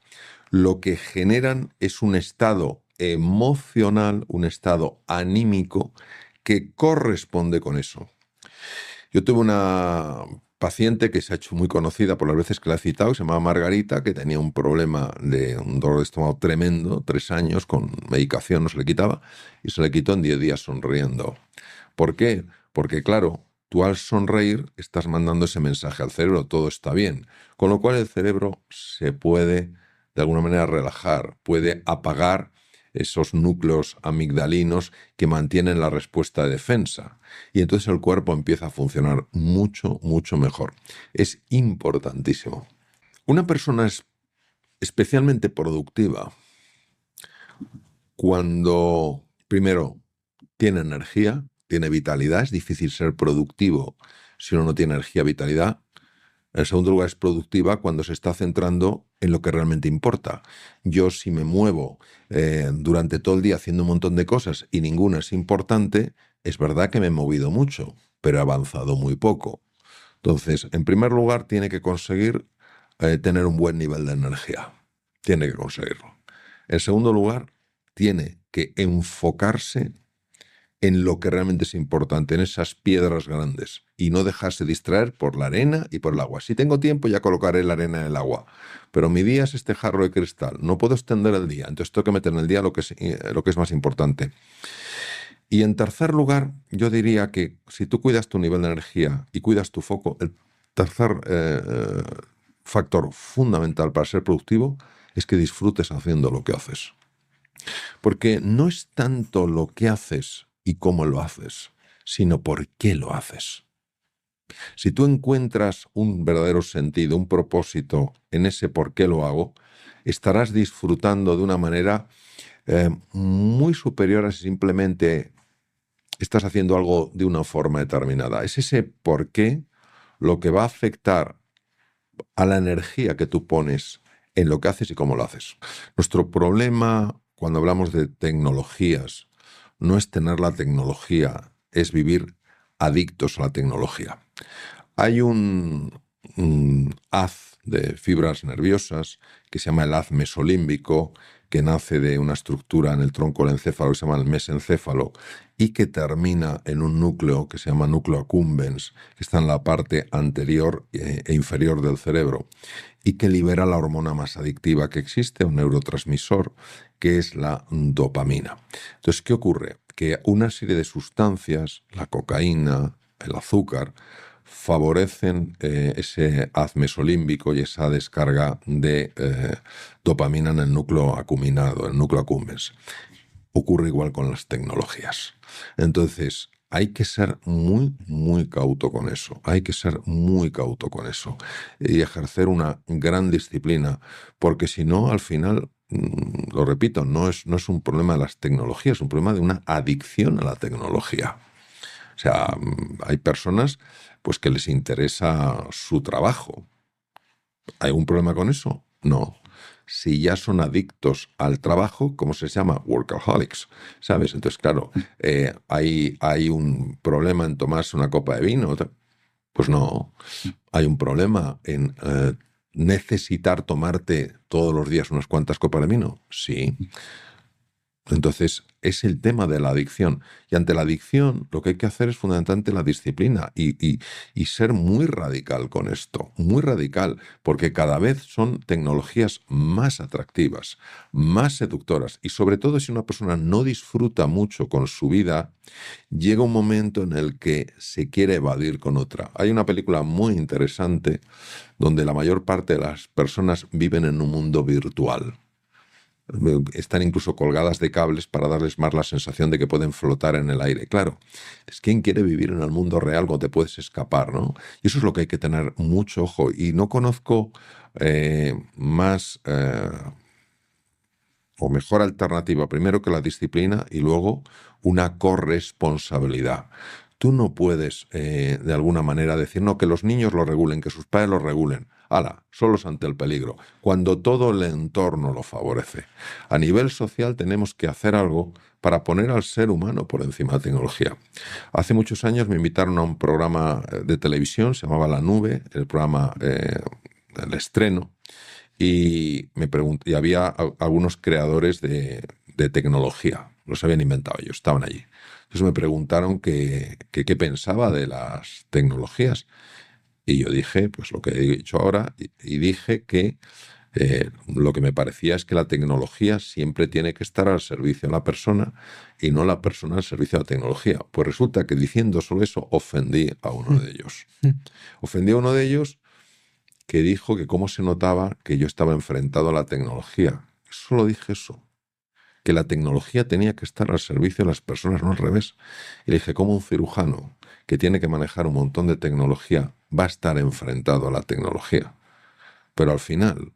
lo que generan es un estado emocional, un estado anímico que corresponde con eso. Yo tuve una paciente que se ha hecho muy conocida por las veces que la he citado, se llamaba Margarita, que tenía un problema de un dolor de estómago tremendo, 3 años, con medicación no se le quitaba, y se le quitó en 10 días sonriendo. ¿Por qué? Porque claro, tú al sonreír estás mandando ese mensaje al cerebro, todo está bien, con lo cual el cerebro se puede de alguna manera relajar, puede apagar esos núcleos amigdalinos que mantienen la respuesta de defensa. Y entonces el cuerpo empieza a funcionar mucho, mucho mejor. Es importantísimo. Una persona es especialmente productiva cuando, primero, tiene energía, tiene vitalidad. Es difícil ser productivo si uno no tiene energía, vitalidad. En segundo lugar, es productiva cuando se está centrando en lo que realmente importa. Yo, si me muevo durante todo el día haciendo un montón de cosas y ninguna es importante, es verdad que me he movido mucho, pero he avanzado muy poco. Entonces, en primer lugar, tiene que conseguir tener un buen nivel de energía. Tiene que conseguirlo. En segundo lugar, tiene que enfocarse en lo que realmente es importante, en esas piedras grandes, y no dejarse distraer por la arena y por el agua. Si tengo tiempo, ya colocaré la arena en el agua, pero mi día es este jarro de cristal, no puedo extender el día, entonces tengo que meter en el día lo que es más importante. Y en tercer lugar, yo diría que si tú cuidas tu nivel de energía y cuidas tu foco, el tercer factor fundamental para ser productivo es que disfrutes haciendo lo que haces. Porque no es tanto lo que haces y cómo lo haces, sino por qué lo haces. Si tú encuentras un verdadero sentido, un propósito en ese por qué lo hago, estarás disfrutando de una manera muy superior a si simplemente estás haciendo algo de una forma determinada. Es ese por qué lo que va a afectar a la energía que tú pones en lo que haces y cómo lo haces. Nuestro problema cuando hablamos de tecnologías no es tener la tecnología, es vivir adictos a la tecnología. Hay un haz de fibras nerviosas que se llama el haz mesolímbico, que nace de una estructura en el tronco del encéfalo que se llama el mesencéfalo y que termina en un núcleo que se llama núcleo accumbens, que está en la parte anterior e inferior del cerebro y que libera la hormona más adictiva que existe, un neurotransmisor, que es la dopamina. Entonces, ¿qué ocurre? Que una serie de sustancias, la cocaína, el azúcar, favorecen ese haz mesolímbico y esa descarga de dopamina en el núcleo acuminado, el núcleo accumbens. Ocurre igual con las tecnologías. Entonces, hay que ser muy, muy cauto con eso. Hay que ser muy cauto con eso. Y ejercer una gran disciplina, porque si no, al final, lo repito, no es un problema de las tecnologías, es un problema de una adicción a la tecnología. O sea, hay personas pues que les interesa su trabajo. ¿Hay algún problema con eso? No. Si ya son adictos al trabajo, ¿cómo se llama? Workaholics, ¿sabes? Entonces, claro, hay un problema en tomarse una copa de vino. Pues no. Hay un problema en necesitar tomarte todos los días unas cuantas copas de vino. Sí. Entonces, es el tema de la adicción. Y ante la adicción, lo que hay que hacer es fundamentalmente la disciplina y ser muy radical con esto, muy radical, porque cada vez son tecnologías más atractivas, más seductoras. Y sobre todo, si una persona no disfruta mucho con su vida, llega un momento en el que se quiere evadir con otra. Hay una película muy interesante donde la mayor parte de las personas viven en un mundo virtual. Están incluso colgadas de cables para darles más la sensación de que pueden flotar en el aire. Claro, es quien quiere vivir en el mundo real cuando te puedes escapar, ¿no? Y eso es lo que hay que tener mucho ojo. Y no conozco más o mejor alternativa, primero que la disciplina y luego una corresponsabilidad. Tú no puedes, de alguna manera, decir, no, que los niños lo regulen, que sus padres lo regulen. ¡Hala! Solos ante el peligro, cuando todo el entorno lo favorece. A nivel social tenemos que hacer algo para poner al ser humano por encima de la tecnología. Hace muchos años me invitaron a un programa de televisión, se llamaba La Nube, el programa, el estreno, y y había algunos creadores de tecnología, los habían inventado ellos, estaban allí. Entonces me preguntaron qué pensaba de las tecnologías. Y yo dije, pues lo que he dicho ahora, y dije que lo que me parecía es que la tecnología siempre tiene que estar al servicio de la persona y no la persona al servicio de la tecnología. Pues resulta que diciendo solo eso ofendí a uno de ellos. Ofendí a uno de ellos que dijo que cómo se notaba que yo estaba enfrentado a la tecnología. Solo dije eso, que la tecnología tenía que estar al servicio de las personas, no al revés. Y le dije, ¿cómo un cirujano que tiene que manejar un montón de tecnología va a estar enfrentado a la tecnología? Pero al final,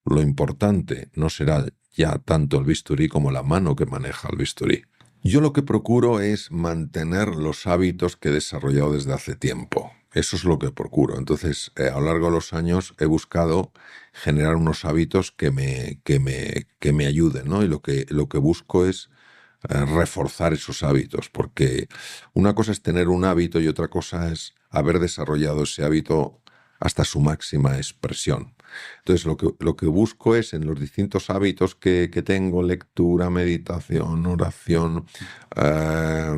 lo importante no será ya tanto el bisturí como la mano que maneja el bisturí. Yo lo que procuro es mantener los hábitos que he desarrollado desde hace tiempo. Eso es lo que procuro. Entonces, a lo largo de los años he buscado generar unos hábitos que me ayuden, ¿no? Y lo que busco es reforzar esos hábitos, porque una cosa es tener un hábito y otra cosa es haber desarrollado ese hábito hasta su máxima expresión. Entonces, lo que busco es en los distintos hábitos que tengo, lectura, meditación, oración,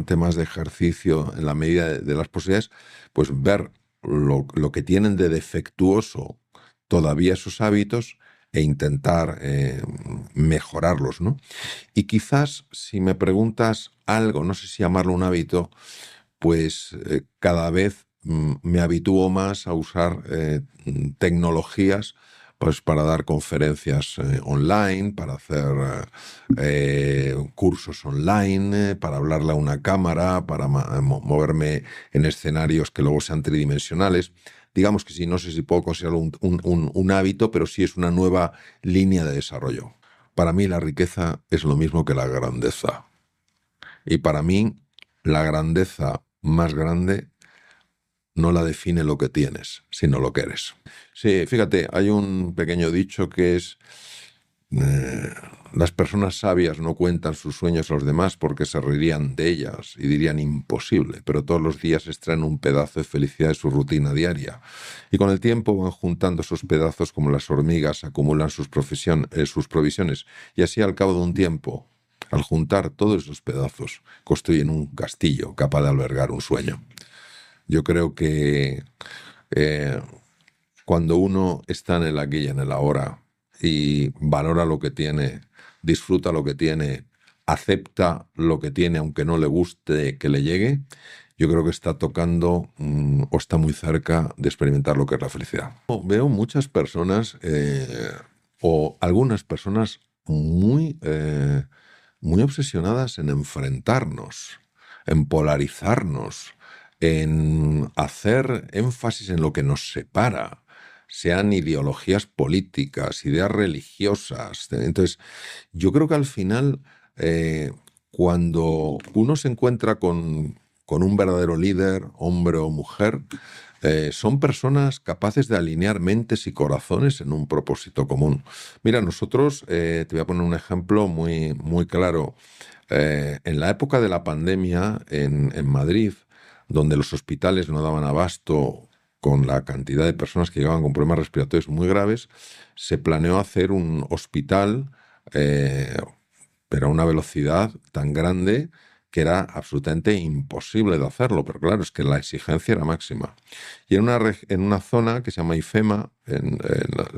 temas de ejercicio, en la medida de las posibilidades, pues ver lo que tienen de defectuoso todavía esos hábitos e intentar mejorarlos, ¿no? Y quizás, si me preguntas algo, no sé si llamarlo un hábito, pues cada vez me habitúo más a usar tecnologías pues para dar conferencias online, para hacer cursos online, para hablarle a una cámara, para moverme en escenarios que luego sean tridimensionales. Digamos que sí, no sé si puedo considerarlo un hábito, pero sí es una nueva línea de desarrollo. Para mí la riqueza es lo mismo que la grandeza. Y para mí la grandeza más grande no la define lo que tienes, sino lo que eres. Sí, fíjate, hay un pequeño dicho que es las personas sabias no cuentan sus sueños a los demás porque se reirían de ellas y dirían imposible, pero todos los días extraen un pedazo de felicidad de su rutina diaria. Y con el tiempo van juntando esos pedazos como las hormigas acumulan sus provisiones. Y así al cabo de un tiempo, al juntar todos esos pedazos, construyen un castillo capaz de albergar un sueño. Yo creo que cuando uno está en el aquí y en el ahora y valora lo que tiene, disfruta lo que tiene, acepta lo que tiene aunque no le guste que le llegue, yo creo que está tocando o está muy cerca de experimentar lo que es la felicidad. Veo muchas personas o algunas personas muy obsesionadas en enfrentarnos, en polarizarnos, en hacer énfasis en lo que nos separa, sean ideologías políticas, ideas religiosas. Entonces, yo creo que al final, cuando uno se encuentra con con un verdadero líder, hombre o mujer, son personas capaces de alinear mentes y corazones en un propósito común. Mira, nosotros, te voy a poner un ejemplo muy, muy claro. En la época de la pandemia en Madrid, donde los hospitales no daban abasto con la cantidad de personas que llegaban con problemas respiratorios muy graves, se planeó hacer un hospital, pero a una velocidad tan grande que era absolutamente imposible de hacerlo, pero claro, es que la exigencia era máxima. Y en una zona que se llama IFEMA, en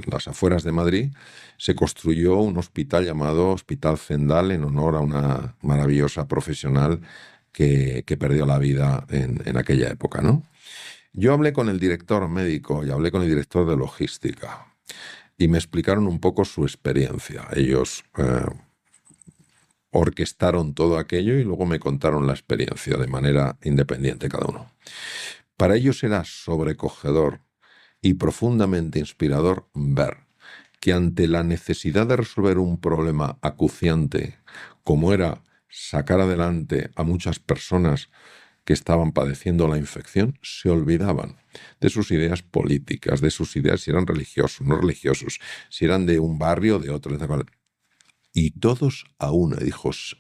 las afueras de Madrid, se construyó un hospital llamado Hospital Zendal en honor a una maravillosa profesional que perdió la vida en aquella época, ¿no? Yo hablé con el director médico y hablé con el director de logística y me explicaron un poco su experiencia. Ellos orquestaron todo aquello y luego me contaron la experiencia de manera independiente cada uno. Para ellos era sobrecogedor y profundamente inspirador ver que ante la necesidad de resolver un problema acuciante, como era sacar adelante a muchas personas que estaban padeciendo la infección, se olvidaban de sus ideas políticas, de sus ideas si eran religiosos, no religiosos, si eran de un barrio o de otro. Y todos a una,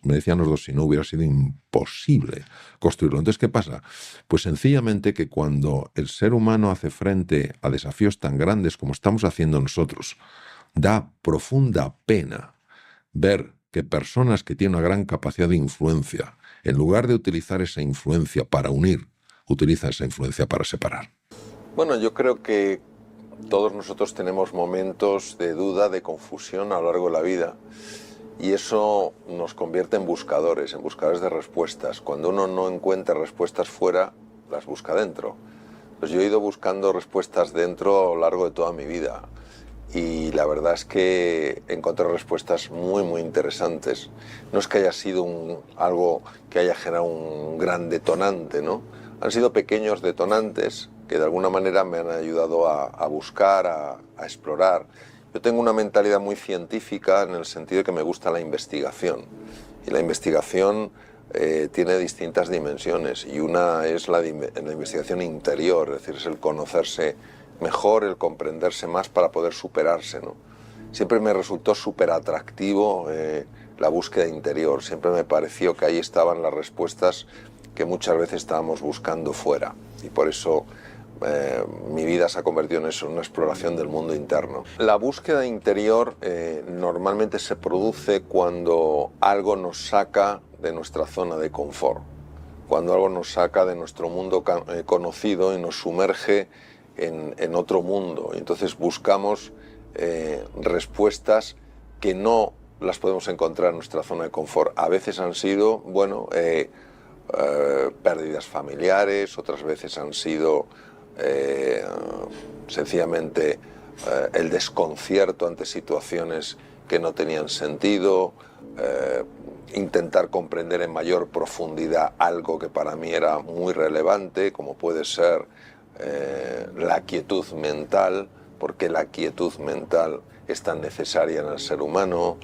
me decían los dos, si no hubiera sido imposible construirlo. Entonces, ¿qué pasa? Pues sencillamente que cuando el ser humano hace frente a desafíos tan grandes como estamos haciendo nosotros, da profunda pena ver que personas que tienen una gran capacidad de influencia, en lugar de utilizar esa influencia para unir, utilizan esa influencia para separar. Bueno, yo creo que todos nosotros tenemos momentos de duda, de confusión a lo largo de la vida. Y eso nos convierte en buscadores de respuestas. Cuando uno no encuentra respuestas fuera, las busca dentro. Pues yo he ido buscando respuestas dentro a lo largo de toda mi vida. Y la verdad es que encontré respuestas muy, muy interesantes. No es que haya sido algo que haya generado un gran detonante, ¿no? Han sido pequeños detonantes que de alguna manera me han ayudado a buscar, a explorar. Yo tengo una mentalidad muy científica en el sentido de que me gusta la investigación. Y la investigación tiene distintas dimensiones. Y una es la investigación interior, es decir, es el conocerse mejor, el comprenderse más para poder superarse, ¿no? Siempre me resultó súper atractivo la búsqueda interior. Siempre me pareció que ahí estaban las respuestas que muchas veces estábamos buscando fuera. Y por eso mi vida se ha convertido en eso, en una exploración del mundo interno. La búsqueda interior normalmente se produce cuando algo nos saca de nuestra zona de confort, cuando algo nos saca de nuestro mundo conocido y nos sumerge en otro mundo. Y entonces buscamos respuestas que no las podemos encontrar en nuestra zona de confort. A veces han sido, bueno, pérdidas familiares, otras veces han sido sencillamente el desconcierto ante situaciones que no tenían sentido, intentar comprender en mayor profundidad algo que para mí era muy relevante, como puede ser la quietud mental, porque la quietud mental es tan necesaria en el ser humano,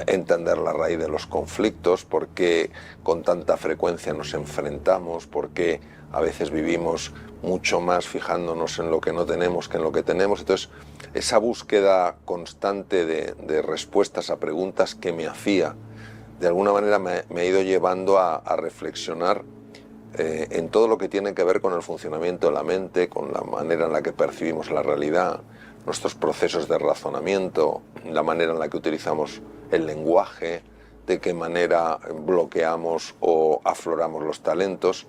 entender la raíz de los conflictos, por qué con tanta frecuencia nos enfrentamos, por qué a veces vivimos mucho más fijándonos en lo que no tenemos que en lo que tenemos. Entonces, esa búsqueda constante de respuestas a preguntas que me hacía, de alguna manera me ha ido llevando a reflexionar en todo lo que tiene que ver con el funcionamiento de la mente, con la manera en la que percibimos la realidad, nuestros procesos de razonamiento, la manera en la que utilizamos el lenguaje, de qué manera bloqueamos o afloramos los talentos.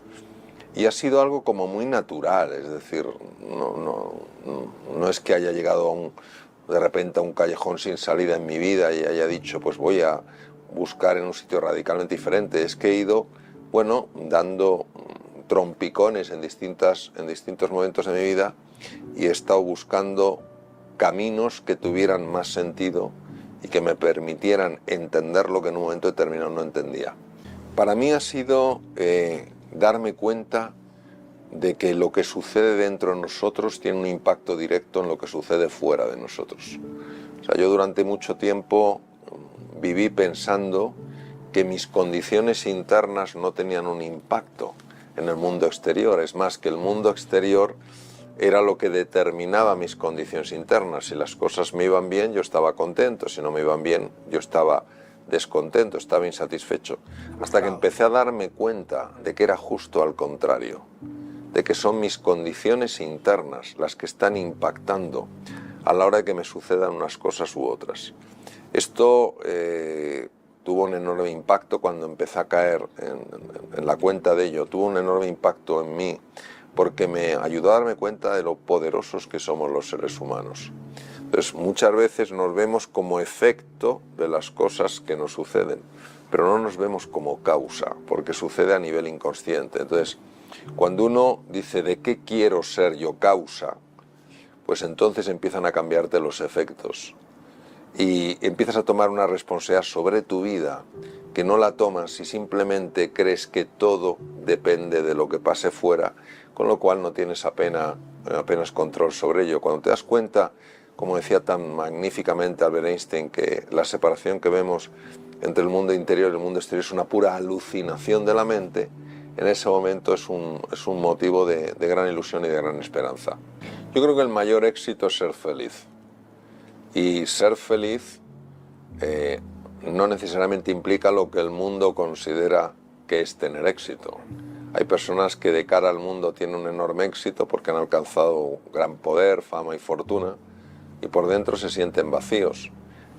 Y ha sido algo como muy natural, es decir, no es que haya llegado de repente a un callejón sin salida en mi vida y haya dicho, pues voy a buscar en un sitio radicalmente diferente. Es que he ido, bueno, dando trompicones en distintos momentos de mi vida y he estado buscando caminos que tuvieran más sentido y que me permitieran entender lo que en un momento determinado no entendía. Para mí ha sido darme cuenta de que lo que sucede dentro de nosotros tiene un impacto directo en lo que sucede fuera de nosotros. O sea, yo durante mucho tiempo viví pensando que mis condiciones internas no tenían un impacto en el mundo exterior. Es más, que el mundo exterior era lo que determinaba mis condiciones internas. Si las cosas me iban bien, yo estaba contento. Si no me iban bien, yo estaba descontento, estaba insatisfecho. Hasta que empecé a darme cuenta de que era justo al contrario, de que son mis condiciones internas las que están impactando a la hora de que me sucedan unas cosas u otras. Esto tuvo un enorme impacto cuando empecé a caer en la cuenta de ello. Tuvo un enorme impacto en mí porque me ayudó a darme cuenta de lo poderosos que somos los seres humanos. Entonces, muchas veces nos vemos como efecto de las cosas que nos suceden, pero no nos vemos como causa, porque sucede a nivel inconsciente. Entonces, cuando uno dice ¿de qué quiero ser yo causa?, pues entonces empiezan a cambiarte los efectos y empiezas a tomar una responsabilidad sobre tu vida que no la tomas si simplemente crees que todo depende de lo que pase fuera, con lo cual no tienes apenas control sobre ello. Cuando te das cuenta, como decía tan magníficamente Albert Einstein, que la separación que vemos entre el mundo interior y el mundo exterior es una pura alucinación de la mente, en ese momento es un motivo de gran ilusión y de gran esperanza. Yo creo que el mayor éxito es ser feliz. Y ser feliz no necesariamente implica lo que el mundo considera que es tener éxito. Hay personas que de cara al mundo tienen un enorme éxito porque han alcanzado gran poder, fama y fortuna, y por dentro se sienten vacíos.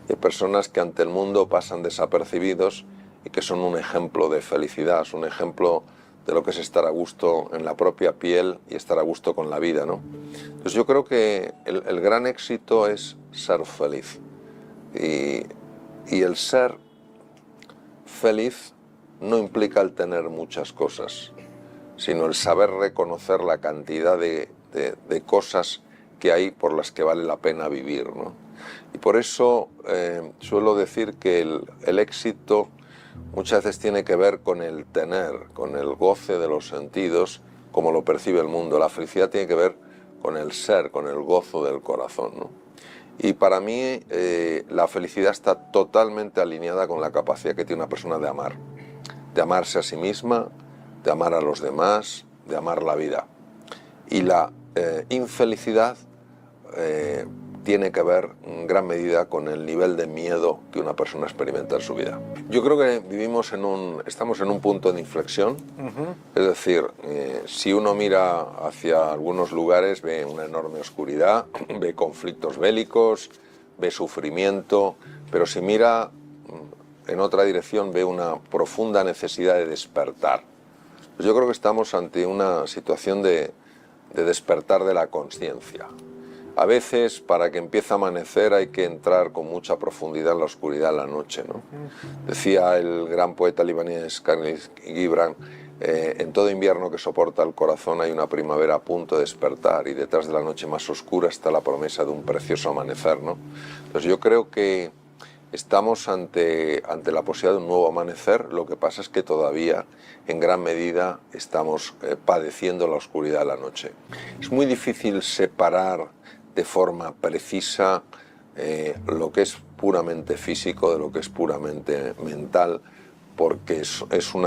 Y hay personas que ante el mundo pasan desapercibidos y que son un ejemplo de felicidad, es un ejemplo de lo que es estar a gusto en la propia piel y estar a gusto con la vida, ¿no? Entonces yo creo que el gran éxito es ser feliz. Y el ser feliz no implica el tener muchas cosas, sino el saber reconocer la cantidad de cosas que hay por las que vale la pena vivir, ¿no? Y por eso suelo decir que el éxito muchas veces tiene que ver con el tener, con el goce de los sentidos, como lo percibe el mundo. La felicidad tiene que ver con el ser, con el gozo del corazón, ¿no? Y para mí la felicidad está totalmente alineada con la capacidad que tiene una persona de amarse a sí misma, de amar a los demás, de amar la vida. Y la infelicidad tiene que ver en gran medida con el nivel de miedo que una persona experimenta en su vida. Yo creo que estamos en un punto de inflexión, es decir, si uno mira hacia algunos lugares ve una enorme oscuridad, ve conflictos bélicos, ve sufrimiento, pero si mira en otra dirección ve una profunda necesidad de despertar. Pues yo creo que estamos ante una situación de despertar de la conciencia. A veces, para que empiece a amanecer, hay que entrar con mucha profundidad en la oscuridad de la noche, ¿no? Decía el gran poeta libanés Khalil Gibran, en todo invierno que soporta el corazón hay una primavera a punto de despertar y detrás de la noche más oscura está la promesa de un precioso amanecer, ¿no? Entonces yo creo que estamos ante la posibilidad de un nuevo amanecer. Lo que pasa es que todavía en gran medida estamos padeciendo la oscuridad de la noche. Es muy difícil separar de forma precisa lo que es puramente físico de lo que es puramente mental, porque son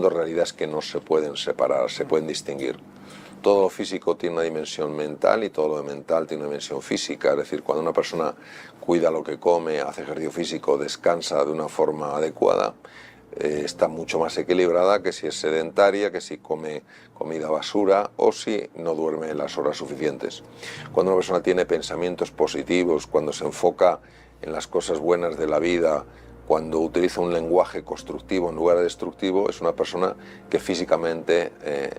dos realidades que no se pueden separar, se pueden distinguir. Todo lo físico tiene una dimensión mental y todo lo mental tiene una dimensión física. Es decir, cuando una persona cuida lo que come, hace ejercicio físico, descansa de una forma adecuada, está mucho más equilibrada que si es sedentaria, que si come comida basura o si no duerme las horas suficientes. Cuando una persona tiene pensamientos positivos, cuando se enfoca en las cosas buenas de la vida, cuando utiliza un lenguaje constructivo en lugar de destructivo, es una persona que físicamente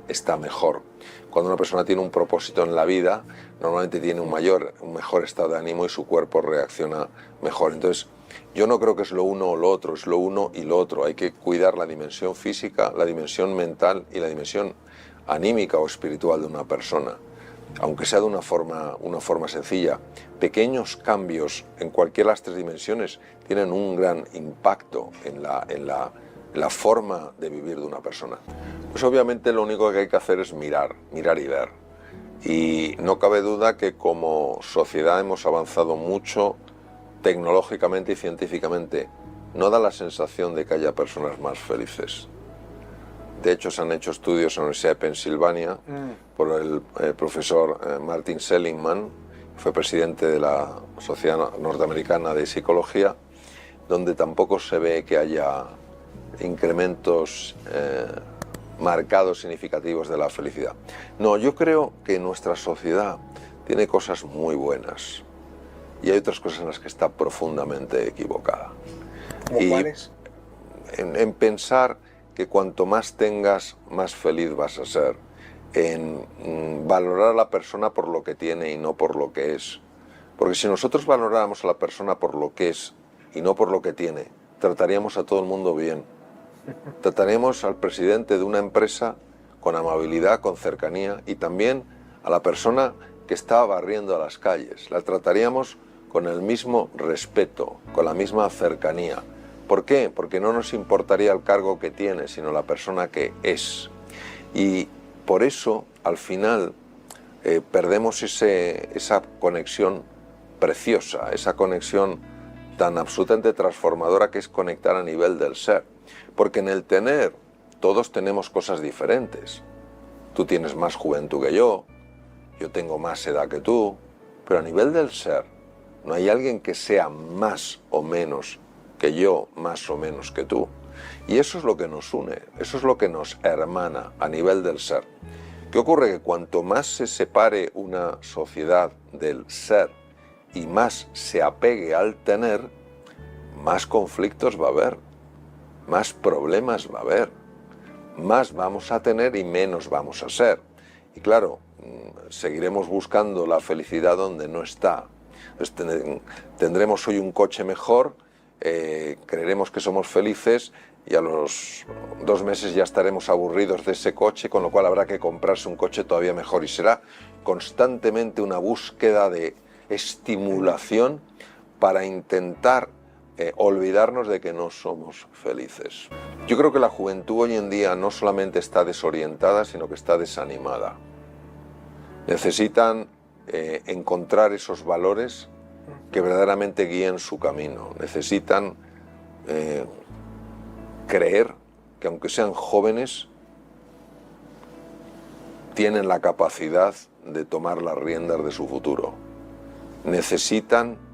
está mejor. Cuando una persona tiene un propósito en la vida, normalmente tiene un mejor estado de ánimo y su cuerpo reacciona mejor. Entonces, yo no creo que es lo uno o lo otro, es lo uno y lo otro. Hay que cuidar la dimensión física, la dimensión mental y la dimensión anímica o espiritual de una persona. Aunque sea de una forma sencilla, pequeños cambios en cualquiera de las tres dimensiones tienen un gran impacto en la forma de vivir de una persona. Pues obviamente lo único que hay que hacer es mirar y ver. Y no cabe duda que como sociedad hemos avanzado mucho tecnológicamente y científicamente. No da la sensación de que haya personas más felices. De hecho, se han hecho estudios en la Universidad de Pensilvania por el profesor Martin Seligman, que fue presidente de la Sociedad Norteamericana de Psicología, donde tampoco se ve que haya incrementos marcados significativos de la felicidad. No, yo creo que nuestra sociedad tiene cosas muy buenas y hay otras cosas en las que está profundamente equivocada. ¿Cómo cuáles? En pensar que cuanto más tengas, más feliz vas a ser, en valorar a la persona por lo que tiene y no por lo que es. Porque si nosotros valoráramos a la persona por lo que es y no por lo que tiene, trataríamos a todo el mundo bien. Trataríamos al presidente de una empresa con amabilidad, con cercanía, y también a la persona que está barriendo a las calles. La trataríamos con el mismo respeto, con la misma cercanía. ¿Por qué? Porque no nos importaría el cargo que tiene, sino la persona que es. Y por eso, al final, perdemos esa conexión preciosa, esa conexión tan absolutamente transformadora que es conectar a nivel del ser. Porque en el tener, todos tenemos cosas diferentes. Tú tienes más juventud que yo tengo más edad que tú, pero a nivel del ser, no hay alguien que sea más o menos que yo, más o menos que tú. Y eso es lo que nos une, eso es lo que nos hermana a nivel del ser. ¿Qué ocurre? Que cuanto más se separe una sociedad del ser y más se apegue al tener, más conflictos va a haber, más problemas va a haber, más vamos a tener y menos vamos a ser. Y claro, seguiremos buscando la felicidad donde no está. Entonces, tendremos hoy un coche mejor, creeremos que somos felices y a los 2 meses ya estaremos aburridos de ese coche, con lo cual habrá que comprarse un coche todavía mejor y será constantemente una búsqueda de estimulación para intentar olvidarnos de que no somos felices. Yo creo que la juventud hoy en día no solamente está desorientada, sino que está desanimada. Necesitan encontrar esos valores que verdaderamente guíen su camino. Necesitan creer que aunque sean jóvenes, tienen la capacidad de tomar las riendas de su futuro. Necesitan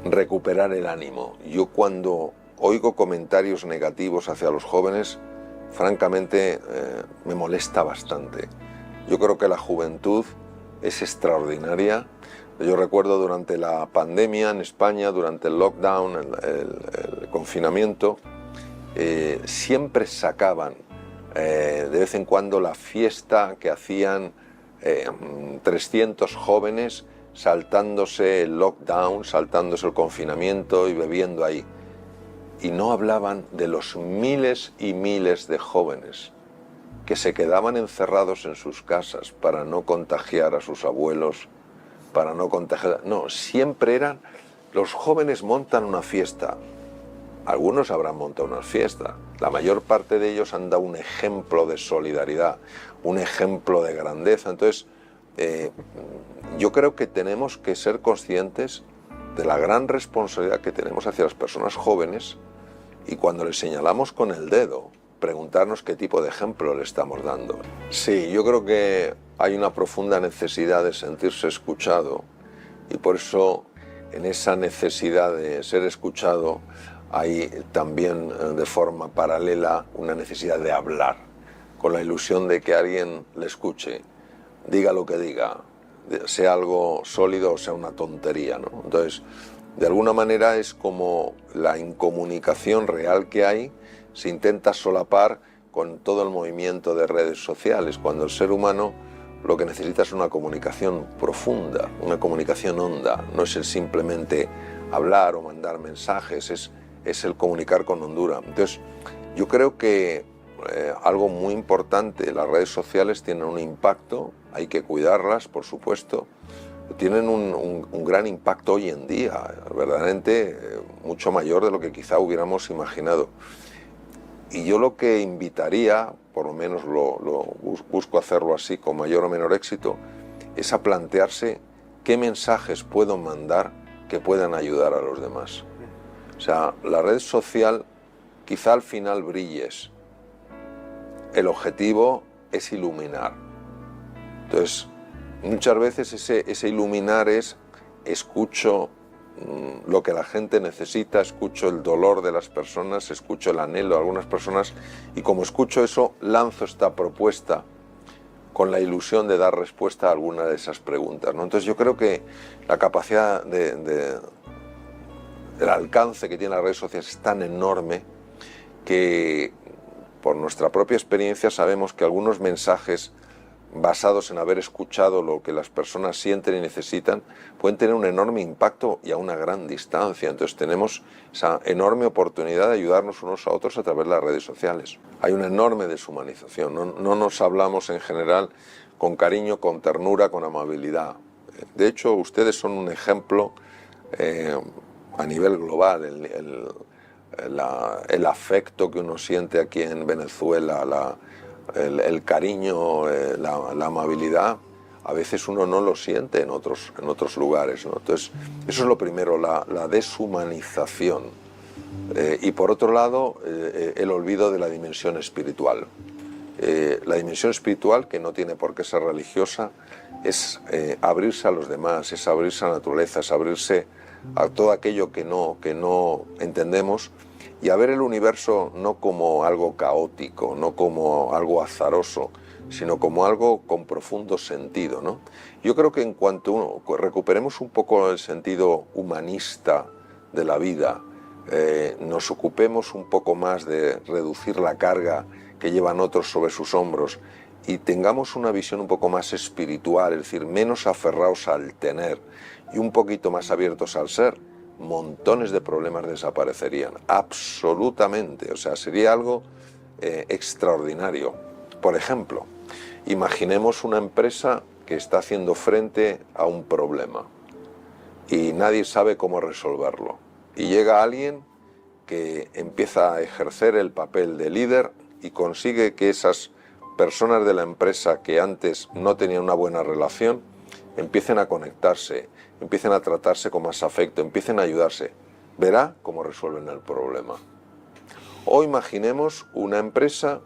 recuperar el ánimo. Yo cuando oigo comentarios negativos hacia los jóvenes, francamente me molesta bastante. Yo creo que la juventud es extraordinaria. Yo recuerdo durante la pandemia en España, durante el lockdown, el confinamiento, siempre sacaban de vez en cuando la fiesta que hacían 300 jóvenes saltándose el lockdown, saltándose el confinamiento y bebiendo ahí. Y no hablaban de los miles y miles de jóvenes que se quedaban encerrados en sus casas para no contagiar a sus abuelos, para no contagiar... No, siempre eran... Los jóvenes montan una fiesta. Algunos habrán montado una fiesta. La mayor parte de ellos han dado un ejemplo de solidaridad, un ejemplo de grandeza. Entonces, yo creo que tenemos que ser conscientes de la gran responsabilidad que tenemos hacia las personas jóvenes y cuando les señalamos con el dedo, preguntarnos qué tipo de ejemplo le estamos dando. Sí, yo creo que hay una profunda necesidad de sentirse escuchado y por eso en esa necesidad de ser escuchado hay también de forma paralela una necesidad de hablar, con la ilusión de que alguien le escuche, diga lo que diga, sea algo sólido o sea una tontería, ¿no? Entonces, de alguna manera es como la incomunicación real que hay se intenta solapar con todo el movimiento de redes sociales, cuando el ser humano lo que necesita es una comunicación profunda, una comunicación honda, no es el simplemente hablar o mandar mensajes, es el comunicar con hondura. Entonces, yo creo que algo muy importante, las redes sociales tienen un impacto, hay que cuidarlas, por supuesto, tienen un gran impacto hoy en día, verdaderamente mucho mayor de lo que quizá hubiéramos imaginado. Y yo lo que invitaría, por lo menos busco hacerlo así con mayor o menor éxito, es a plantearse qué mensajes puedo mandar que puedan ayudar a los demás. O sea, la red social quizá al final brilles. El objetivo es iluminar. Entonces, muchas veces ese iluminar es escucho lo que la gente necesita, escucho el dolor de las personas, escucho el anhelo de algunas personas, y como escucho eso, lanzo esta propuesta con la ilusión de dar respuesta a alguna de esas preguntas, ¿no? Entonces yo creo que la capacidad el alcance que tienen las redes sociales es tan enorme que por nuestra propia experiencia sabemos que algunos mensajes basados en haber escuchado lo que las personas sienten y necesitan, pueden tener un enorme impacto y a una gran distancia. Entonces tenemos esa enorme oportunidad de ayudarnos unos a otros a través de las redes sociales. Hay una enorme deshumanización, no nos hablamos en general con cariño, con ternura, con amabilidad. De hecho, ustedes son un ejemplo a nivel global, el afecto que uno siente aquí en Venezuela, el cariño, la amabilidad, a veces uno no lo siente en otros lugares, ¿no? Entonces, eso es lo primero, la deshumanización. Y por otro lado, el olvido de la dimensión espiritual. La dimensión espiritual, que no tiene por qué ser religiosa, es abrirse a los demás, es abrirse a la naturaleza, es abrirse a todo aquello que no entendemos, y a ver el universo no como algo caótico, no como algo azaroso, sino como algo con profundo sentido, ¿no? Yo creo que en cuanto recuperemos un poco el sentido humanista de la vida, nos ocupemos un poco más de reducir la carga que llevan otros sobre sus hombros y tengamos una visión un poco más espiritual, es decir, menos aferrados al tener y un poquito más abiertos al ser, montones de problemas desaparecerían, absolutamente. O sea, sería algo extraordinario. Por ejemplo, imaginemos una empresa que está haciendo frente a un problema y nadie sabe cómo resolverlo. Y llega alguien que empieza a ejercer el papel de líder y consigue que esas personas de la empresa que antes no tenían una buena relación empiecen a conectarse, empiecen a tratarse con más afecto, empiecen a ayudarse. Verá cómo resuelven el problema. O imaginemos una empresa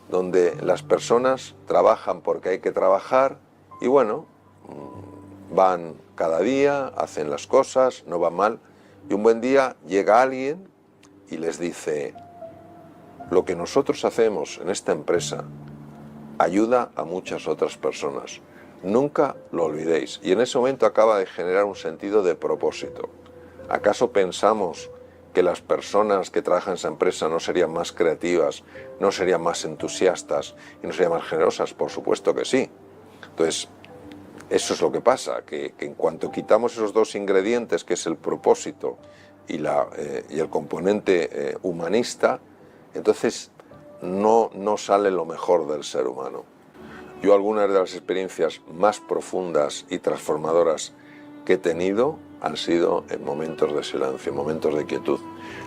donde las personas trabajan porque hay que trabajar y bueno, van cada día, hacen las cosas, no van mal, y un buen día llega alguien y les dice: lo que nosotros hacemos en esta empresa ayuda a muchas otras personas. Nunca lo olvidéis. Y en ese momento acaba de generar un sentido de propósito. ¿Acaso pensamos que las personas que trabajan en esa empresa no serían más creativas, no serían más entusiastas y no serían más generosas? Por supuesto que sí. Entonces, eso es lo que pasa, que en cuanto quitamos esos dos ingredientes, que es el propósito y el componente humanista, entonces no sale lo mejor del ser humano. Yo algunas de las experiencias más profundas y transformadoras que he tenido han sido en momentos de silencio, en momentos de quietud.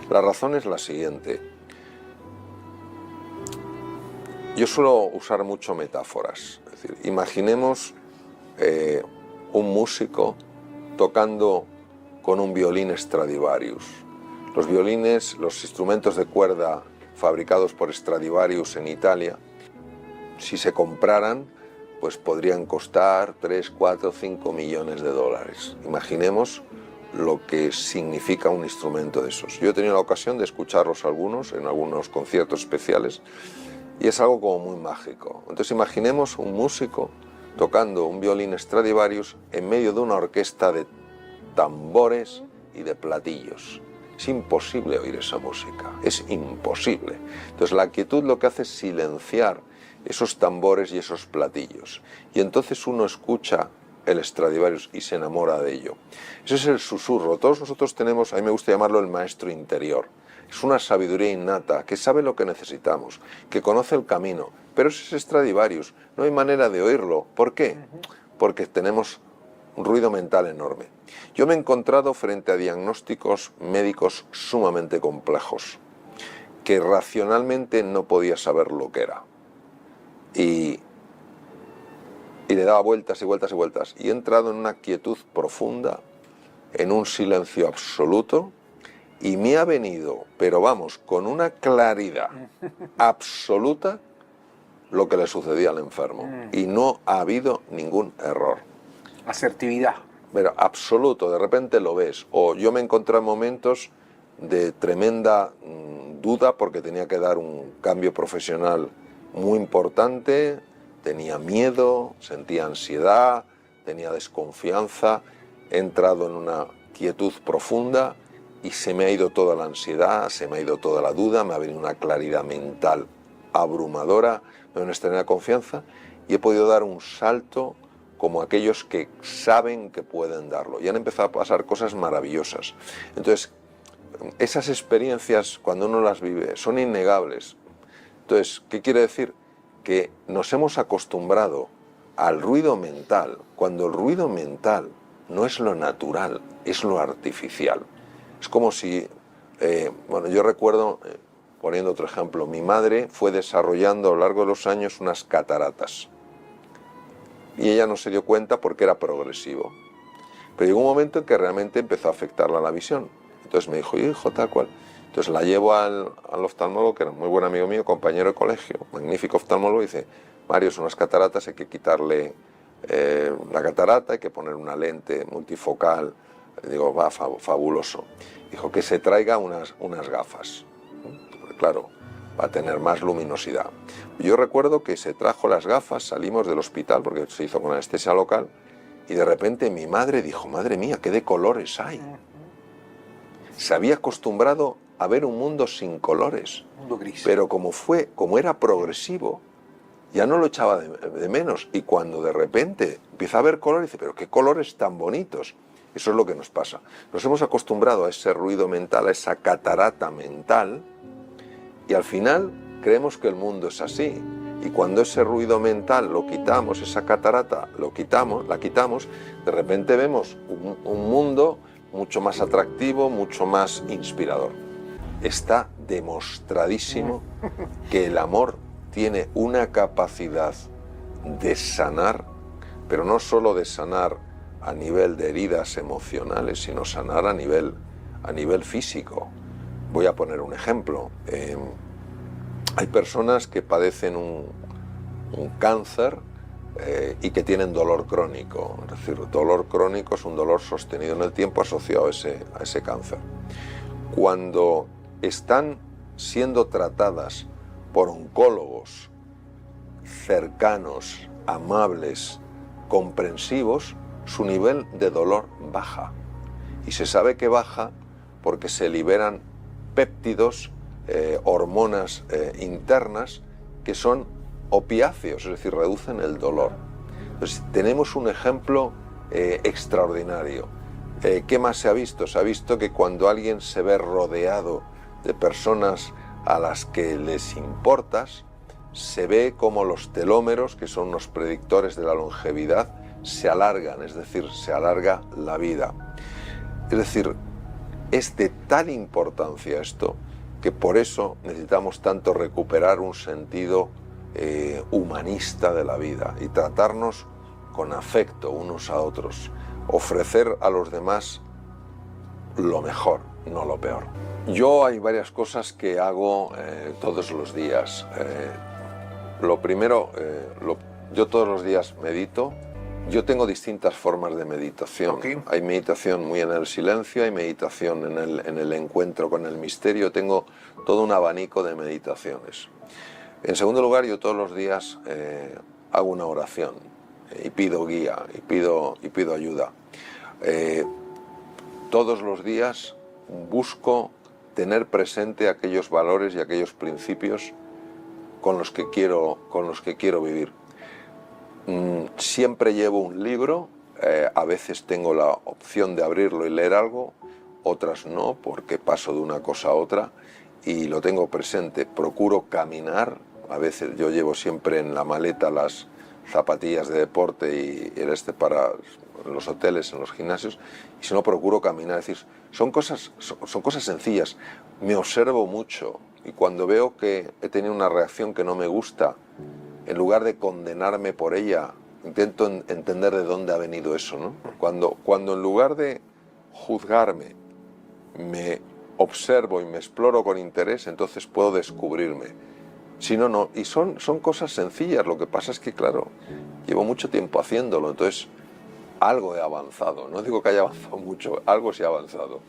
La razón es la siguiente. Yo suelo usar mucho metáforas. Es decir, imaginemos un músico tocando con un violín Stradivarius. Los violines, los instrumentos de cuerda fabricados por Stradivarius en Italia, si se compraran, pues podrían costar 3, 4, 5 millones de dólares. Imaginemos lo que significa un instrumento de esos. Yo he tenido la ocasión de escucharlos en algunos conciertos especiales, y es algo como muy mágico. Entonces imaginemos un músico tocando un violín Stradivarius en medio de una orquesta de tambores y de platillos. Es imposible oír esa música, es imposible. Entonces la quietud lo que hace es silenciar esos tambores y esos platillos. Y entonces uno escucha el Stradivarius y se enamora de ello. Ese es el susurro. Todos nosotros tenemos, a mí me gusta llamarlo el maestro interior. Es una sabiduría innata que sabe lo que necesitamos, que conoce el camino. Pero ese es Stradivarius, no hay manera de oírlo. ¿Por qué? Porque tenemos un ruido mental enorme. Yo me he encontrado frente a diagnósticos médicos sumamente complejos, que racionalmente no podía saber lo que era. Y le daba vueltas y vueltas y vueltas. Y he entrado en una quietud profunda, en un silencio absoluto, Y me ha venido, pero vamos, con una claridad absoluta lo que le sucedía al enfermo. Y no ha habido ningún error. Asertividad. Pero absoluto, de repente lo ves. O yo me encontré en momentos de tremenda duda porque tenía que dar un cambio profesional muy importante, tenía miedo, sentía ansiedad, tenía desconfianza, he entrado en una quietud profunda y se me ha ido toda la ansiedad, se me ha ido toda la duda, me ha venido una claridad mental abrumadora, me ha una extrema confianza y he podido dar un salto como aquellos que saben que pueden darlo. Y han empezado a pasar cosas maravillosas. Entonces, esas experiencias, cuando uno las vive, son innegables. Entonces, ¿qué quiere decir? Que nos hemos acostumbrado al ruido mental, cuando el ruido mental no es lo natural, es lo artificial. Es como si, bueno, yo recuerdo, poniendo otro ejemplo, mi madre fue desarrollando a lo largo de los años unas cataratas. Y ella no se dio cuenta porque era progresivo. Pero llegó un momento en que realmente empezó a afectarla la visión. Entonces me dijo, hijo, tal cual. Entonces la llevo al oftalmólogo, que era un muy buen amigo mío, compañero de colegio, magnífico oftalmólogo, y dice, Mario, son unas cataratas, hay que quitarle la catarata, hay que poner una lente multifocal. Digo, va, fabuloso. Dijo, que se traiga unas gafas. Porque, claro, va a tener más luminosidad. Yo recuerdo que se trajo las gafas, salimos del hospital, porque se hizo con anestesia local, y de repente mi madre dijo, madre mía, ¿qué de colores hay? Se había acostumbrado a ver un mundo sin colores, Mundo gris. pero como era progresivo, ya no lo echaba de menos. Y cuando de repente empieza a ver colores, dice, pero qué colores tan bonitos. Eso es lo que nos pasa. Nos hemos acostumbrado a ese ruido mental, a esa catarata mental, y al final creemos que el mundo es así. Y cuando ese ruido mental lo quitamos, esa catarata la quitamos, de repente vemos un mundo mucho más atractivo, mucho más inspirador. Está demostradísimo que el amor tiene una capacidad de sanar, pero no solo de sanar a nivel de heridas emocionales, sino sanar a nivel físico. Voy a poner un ejemplo. Hay personas que padecen un cáncer y que tienen dolor crónico. Es decir, dolor crónico es un dolor sostenido en el tiempo asociado a ese cáncer. Cuando están siendo tratadas por oncólogos cercanos, amables, comprensivos, su nivel de dolor baja. Y se sabe que baja porque se liberan péptidos, hormonas internas que son opiáceos, es decir, reducen el dolor. Entonces, tenemos un ejemplo extraordinario. ¿Qué más se ha visto? Se ha visto que cuando alguien se ve rodeado de personas a las que les importas, se ve como los telómeros, que son los predictores de la longevidad, se alargan, es decir, se alarga la vida. Es decir, es de tal importancia esto que por eso necesitamos tanto recuperar un sentido humanista de la vida y tratarnos con afecto unos a otros, ofrecer a los demás lo mejor, no lo peor. Yo hay varias cosas que hago todos los días. Lo primero, yo todos los días medito. Yo tengo distintas formas de meditación. Okay. Hay meditación muy en el silencio, hay meditación en el encuentro con el misterio. Tengo todo un abanico de meditaciones. En segundo lugar, yo todos los días hago una oración y pido guía y pido ayuda. Todos los días busco tener presente aquellos valores y aquellos principios con los que quiero vivir. Siempre llevo un libro, a veces tengo la opción de abrirlo y leer algo, otras no, porque paso de una cosa a otra y lo tengo presente. Procuro caminar, a veces yo llevo siempre en la maleta las zapatillas de deporte y el para los hoteles, en los gimnasios, y si no procuro caminar. Es decir, son cosas sencillas. Me observo mucho y cuando veo que he tenido una reacción que no me gusta, en lugar de condenarme por ella, intento entender de dónde ha venido eso, ¿no? Cuando en lugar de juzgarme, me observo y me exploro con interés, entonces puedo descubrirme. Si no, no. Y son cosas sencillas. Lo que pasa es que, claro, llevo mucho tiempo haciéndolo, entonces algo he avanzado. No digo que haya avanzado mucho, algo sí ha avanzado.